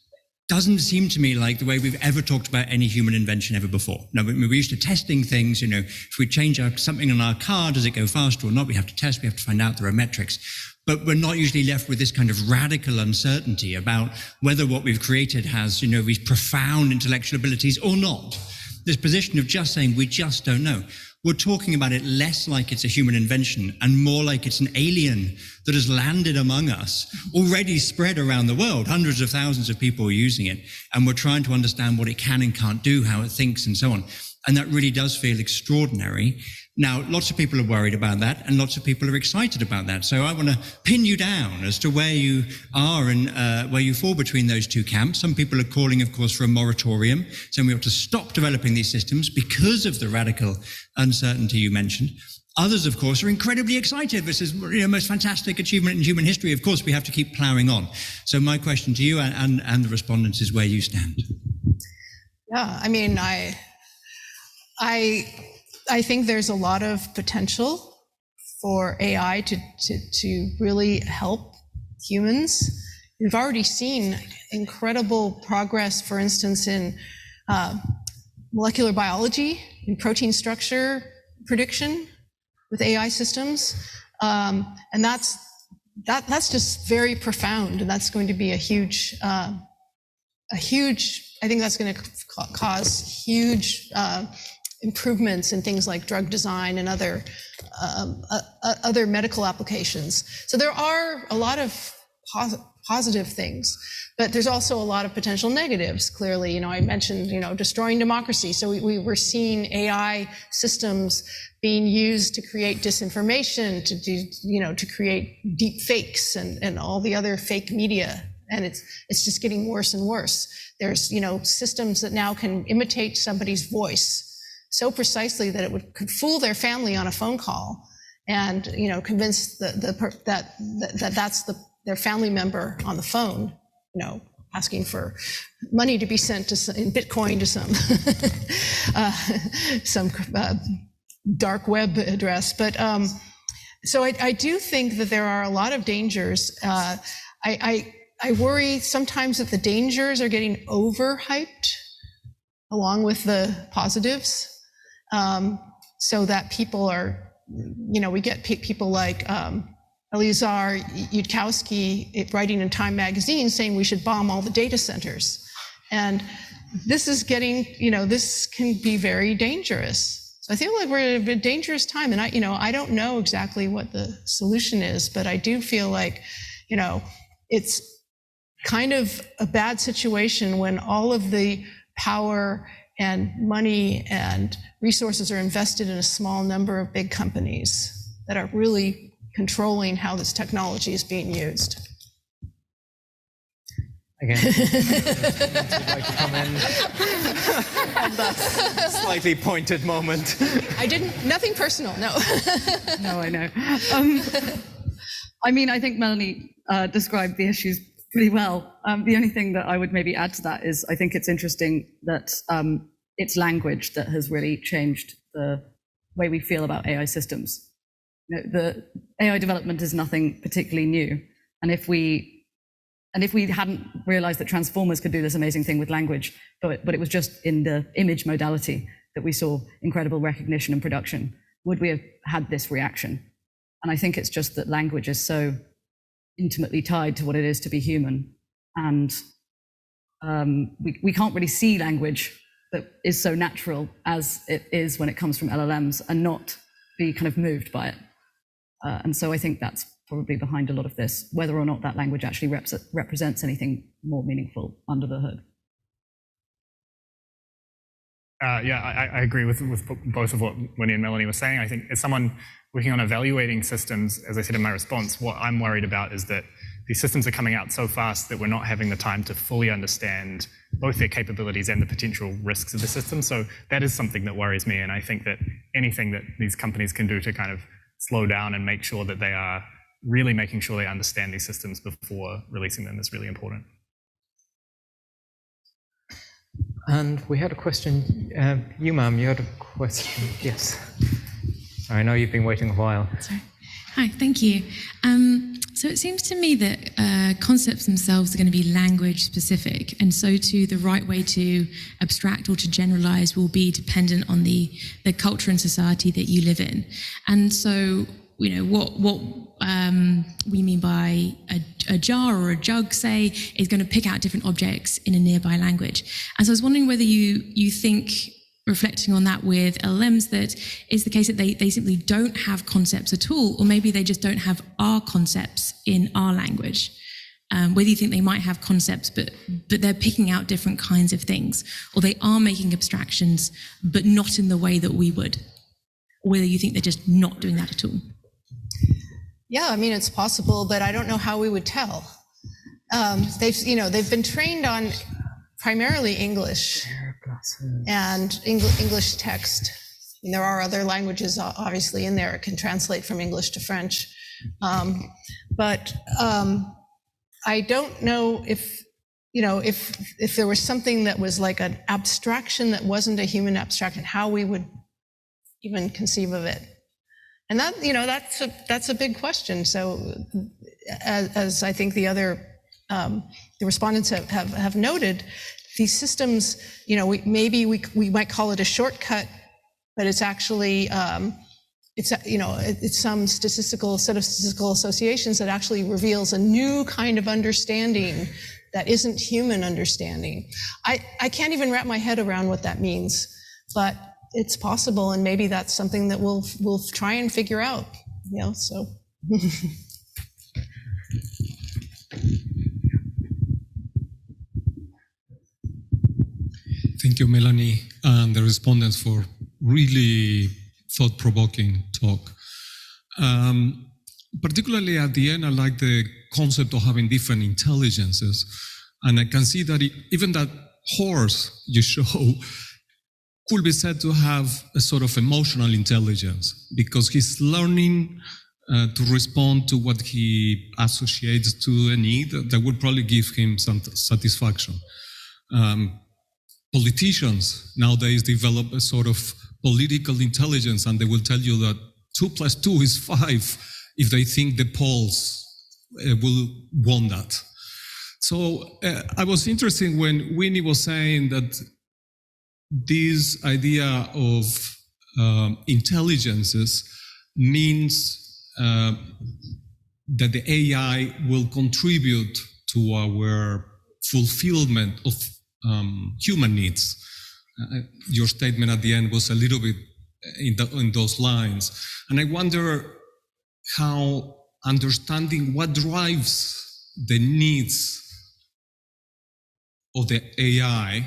doesn't seem to me like the way we've ever talked about any human invention ever before. Now, we're used to testing things, you know, if we change something on our car, does it go faster or not? We have to test, we have to find out, there are metrics. But we're not usually left with this kind of radical uncertainty about whether what we've created has, you know, these profound intellectual abilities or not. This position of just saying we just don't know. We're talking about it less like it's a human invention and more like it's an alien that has landed among us, already spread around the world. Hundreds of thousands of people are using it, and we're trying to understand what it can and can't do, how it thinks, and so on. And that really does feel extraordinary. Now, lots of people are worried about that, and lots of people are excited about that. So I want to pin you down as to where you are and where you fall between those two camps. Some people are calling, of course, for a moratorium, saying we have to stop developing these systems because of the radical uncertainty you mentioned. Others, of course, are incredibly excited. This is the most fantastic achievement in human history. Of course, we have to keep ploughing on. So my question to you and the respondents is where you stand. Yeah, I mean, I think there's a lot of potential for AI to really help humans. We've already seen incredible progress, for instance, in molecular biology, in protein structure prediction with AI systems. And that's just very profound. And that's going to be a huge I think that's going to cause huge improvements in things like drug design and other medical applications. So there are a lot of positive things, but there's also a lot of potential negatives. Clearly, I mentioned, destroying democracy. So we were seeing AI systems being used to create disinformation, to do, to create deep fakes and all the other fake media. And it's just getting worse and worse. There's, systems that now can imitate somebody's voice so precisely that it could fool their family on a phone call and, convince that's their family member on the phone, asking for money to be sent in Bitcoin to some dark web address. But so I do think that there are a lot of dangers. I worry sometimes that the dangers are getting overhyped along with the positives, so that people are, we get people like Eliezer Yudkowsky writing in Time magazine saying we should bomb all the data centers. And this is getting, this can be very dangerous. So I feel like we're at a dangerous time. And I don't know exactly what the solution is, but I do feel like, it's kind of a bad situation when all of the power and money and resources are invested in a small number of big companies that are really controlling how this technology is being used. Again, would like to come in on that slightly pointed moment. Nothing personal, no. No, I know. I think Melanie described the issues pretty well. The only thing that I would maybe add to that is I think it's interesting that it's language that has really changed the way we feel about AI systems. The AI development is nothing particularly new, and if we hadn't realized that transformers could do this amazing thing with language, but it was just in the image modality that we saw incredible recognition and production, would we have had this reaction? And I think it's just that language is so intimately tied to what it is to be human. And we can't really see language that is so natural as it is when it comes from LLMs and not be kind of moved by it. And so I think that's probably behind a lot of this, whether or not that language actually represents anything more meaningful under the hood. I agree with both of what Winnie and Melanie were saying. I think as someone working on evaluating systems, as I said in my response, what I'm worried about is that these systems are coming out so fast that we're not having the time to fully understand both their capabilities and the potential risks of the system. So that is something that worries me. And I think that anything that these companies can do to kind of slow down and make sure that they are really making sure they understand these systems before releasing them is really important. And we had a question. You, ma'am, you had a question. Yes. I know you've been waiting a while. Sorry. Hi, thank you. So it seems to me that concepts themselves are going to be language specific, and so too the right way to abstract or to generalize will be dependent on the culture and society that you live in. And so, what we mean by a jar or a jug, say, is going to pick out different objects in a nearby language. And so I was wondering whether you think, reflecting on that with LLMs, that is the case that they simply don't have concepts at all, or maybe they just don't have our concepts in our language. Whether you think they might have concepts, but they're picking out different kinds of things, or they are making abstractions, but not in the way that we would, or whether you think they're just not doing that at all. Yeah, it's possible, but I don't know how we would tell. They've been trained on primarily English and English text. And there are other languages obviously in there. It can translate from English to French. But I don't know if there was something that was like an abstraction that wasn't a human abstraction, how we would even conceive of it. And that, that's a big question. So as I think the other the respondents have noted, these systems, we might call it a shortcut, but it's actually it's some set of statistical associations that actually reveals a new kind of understanding that isn't human understanding. I can't even wrap my head around what that means, but it's possible, and maybe that's something that we'll try and figure out, so. Thank you, Melanie, and the respondents for really thought-provoking talk. Particularly at the end, I like the concept of having different intelligences. And I can see that even that horse you show could be said to have a sort of emotional intelligence, because he's learning to respond to what he associates to a need that would probably give him some satisfaction. Politicians nowadays develop a sort of political intelligence, and they will tell you that 2 + 2 is 5 if they think the polls will want that. So I was interested when Winnie was saying that this idea of intelligences means that the AI will contribute to our fulfillment of human needs. Your statement at the end was a little bit in those lines. And I wonder how understanding what drives the needs of the AI,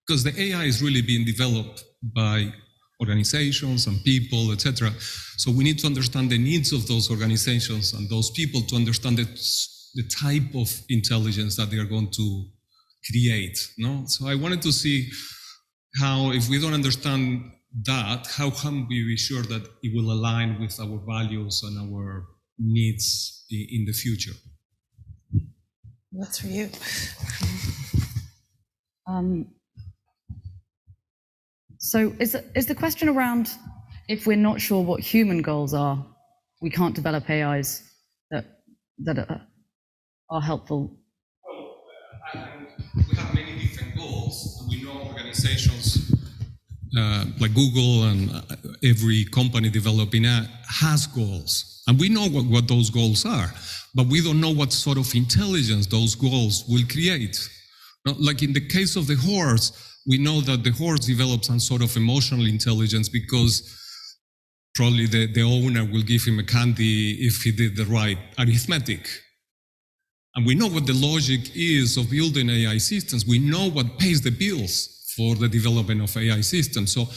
because the AI is really being developed by organizations and people, etc. So we need to understand the needs of those organizations and those people to understand the type of intelligence that they are going to create. No? So I wanted to see how, if we don't understand that, how can we be sure that it will align with our values and our needs in the future? That's for you. So is the question around, if we're not sure what human goals are, we can't develop AIs that are helpful? We have many different goals, and we know organizations like Google and every company developing has goals. And we know what those goals are, but we don't know what sort of intelligence those goals will create. Like in the case of the horse, we know that the horse develops some sort of emotional intelligence because probably the owner will give him a candy if he did the right arithmetic. And we know what the logic is of building AI systems. We know what pays the bills for the development of AI systems. So,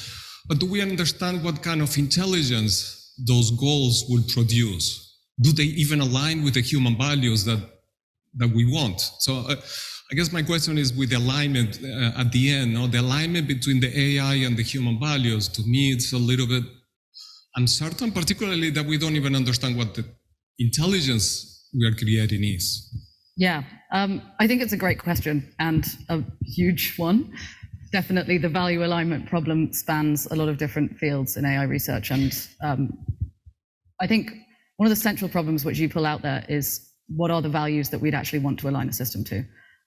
but do we understand what kind of intelligence those goals will produce? Do they even align with the human values that we want? So I guess my question is with the alignment at the end, the alignment between the AI and the human values, to me, it's a little bit uncertain, particularly that we don't even understand what the intelligence we are creating is. Yeah, I think it's a great question and a huge one. Definitely the value alignment problem spans a lot of different fields in AI research. And I think one of the central problems which you pull out there is, what are the values that we'd actually want to align a system to?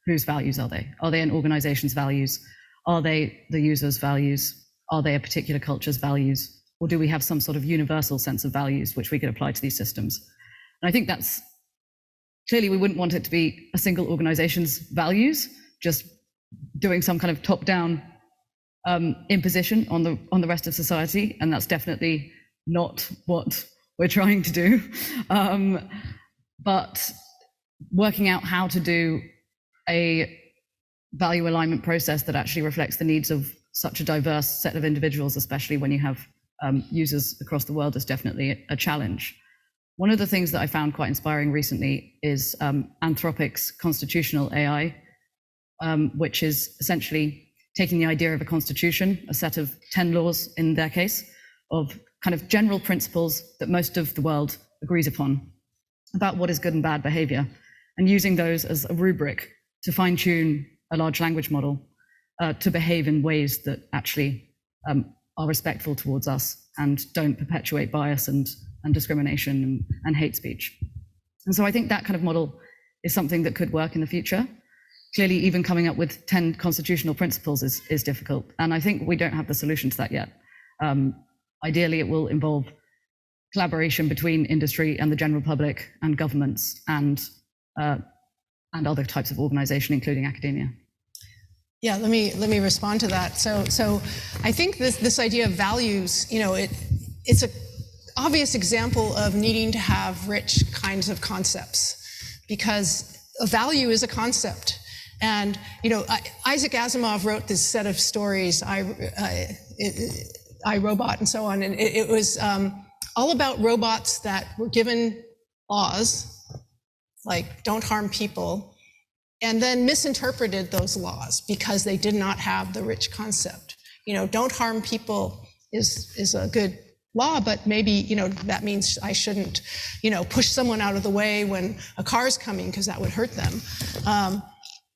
Whose values are they? Are they an organization's values? Are they the user's values? Are they a particular culture's values? Or do we have some sort of universal sense of values which we could apply to these systems? And I think that's, clearly we wouldn't want it to be a single organization's values, just doing some kind of top-down imposition on the rest of society, and that's definitely not what we're trying to do. But working out how to do a value alignment process that actually reflects the needs of such a diverse set of individuals, especially when you have users across the world, is definitely a challenge. One of the things that I found quite inspiring recently is Anthropic's constitutional AI, which is essentially taking the idea of a constitution, a set of 10 laws in their case, of kind of general principles that most of the world agrees upon about what is good and bad behavior, and using those as a rubric to fine-tune a large language model to behave in ways that actually are respectful towards us and don't perpetuate bias and discrimination and hate speech. And so I think that kind of model is something that could work in the future. Clearly, even coming up with 10 constitutional principles is difficult, and I think we don't have the solution to that yet. Ideally, it will involve collaboration between industry and the general public and governments and and other types of organization, including academia? Yeah, let me respond to that. So I think this idea of values, it's an obvious example of needing to have rich kinds of concepts, because a value is a concept. And Isaac Asimov wrote this set of stories, I, Robot, and so on, and it was all about robots that were given laws, like don't harm people, and then misinterpreted those laws because they did not have the rich concept. Don't harm people is a good law, but maybe that means I shouldn't push someone out of the way when a car's coming because that would hurt them.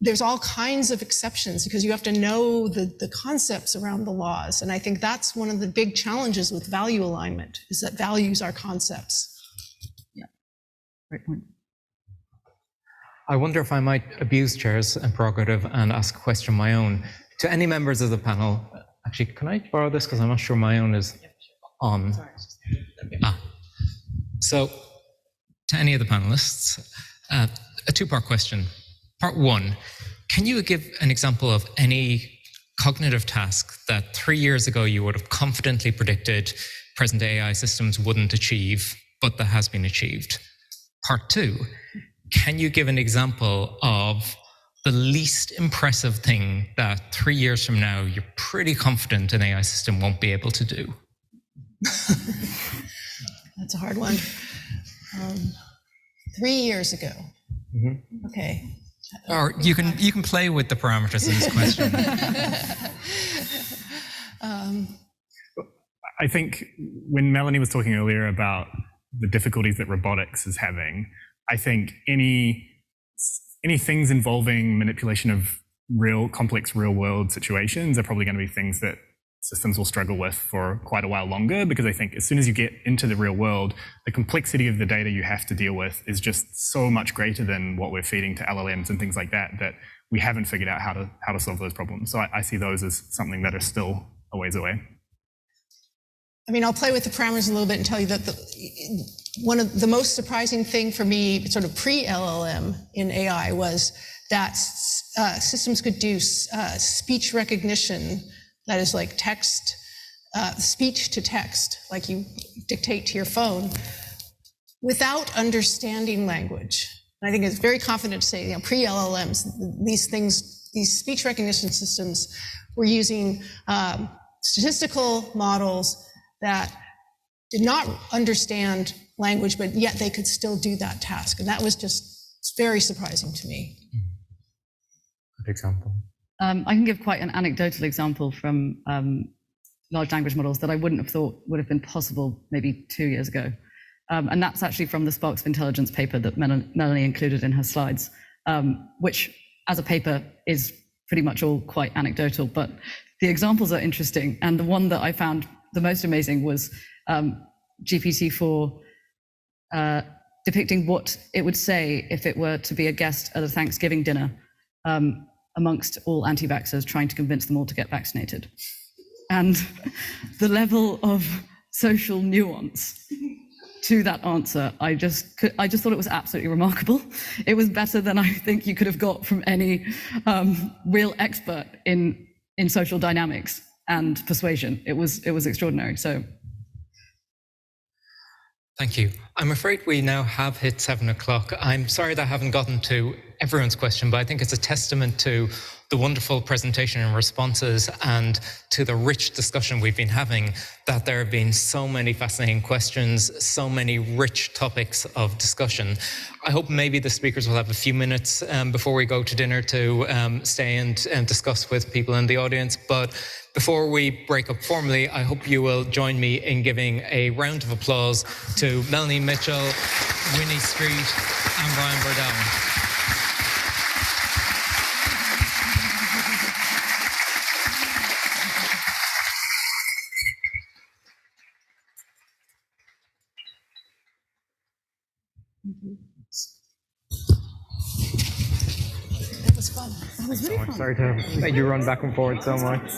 There's all kinds of exceptions because you have to know the concepts around the laws. And I think that's one of the big challenges with value alignment, is that values are concepts. Yeah, great point. I wonder if I might abuse chair's prerogative and ask a question of my own. To any members of the panel, actually, can I borrow this? Because I'm not sure my own is on. So, to any of the panelists, a two-part question. Part one, can you give an example of any cognitive task that 3 years ago you would have confidently predicted present AI systems wouldn't achieve, but that has been achieved? Part two, can you give an example of the least impressive thing that 3 years from now you're pretty confident an AI system won't be able to do? That's a hard one. 3 years ago. Mm-hmm. Okay. Or you can play with the parameters of this question. I think when Melanie was talking earlier about the difficulties that robotics is having, I think any things involving manipulation of complex real world situations are probably going to be things that systems will struggle with for quite a while longer, because I think as soon as you get into the real world, the complexity of the data you have to deal with is just so much greater than what we're feeding to LLMs and things like that, that we haven't figured out how to solve those problems. So I see those as something that are still a ways away. I mean, I'll play with the parameters a little bit and tell you that one of the most surprising thing for me, sort of pre-LLM in AI, was that systems could do speech recognition, that is like text, speech to text, like you dictate to your phone, without understanding language. And I think it's very confident to say, pre-LLMs, these speech recognition systems were using statistical models that did not understand language, but yet they could still do that task. And that was just very surprising to me. Good example. I can give quite an anecdotal example from large language models that I wouldn't have thought would have been possible maybe 2 years ago. And that's actually from the Sparks of Intelligence paper that Melanie included in her slides, which as a paper is pretty much all quite anecdotal, but the examples are interesting. And the one that I found the most amazing was GPT-4 depicting what it would say if it were to be a guest at a Thanksgiving dinner amongst all anti-vaxxers, trying to convince them all to get vaccinated. And the level of social nuance to that answer, I just thought it was absolutely remarkable. It was better than I think you could have got from any real expert in social dynamics and persuasion. It was extraordinary. So, thank you. I'm afraid we now have hit 7 o'clock. I'm sorry that I haven't gotten to everyone's question, but I think it's a testament to the wonderful presentation and responses and to the rich discussion we've been having that there have been so many fascinating questions, so many rich topics of discussion. I hope maybe the speakers will have a few minutes before we go to dinner to stay and discuss with people in the audience. But before we break up formally, I hope you will join me in giving a round of applause to Melanie Mitchell, Winnie Street, and Brian Burdell. That was fun. That was really fun. Sorry to make you run back and forward so much.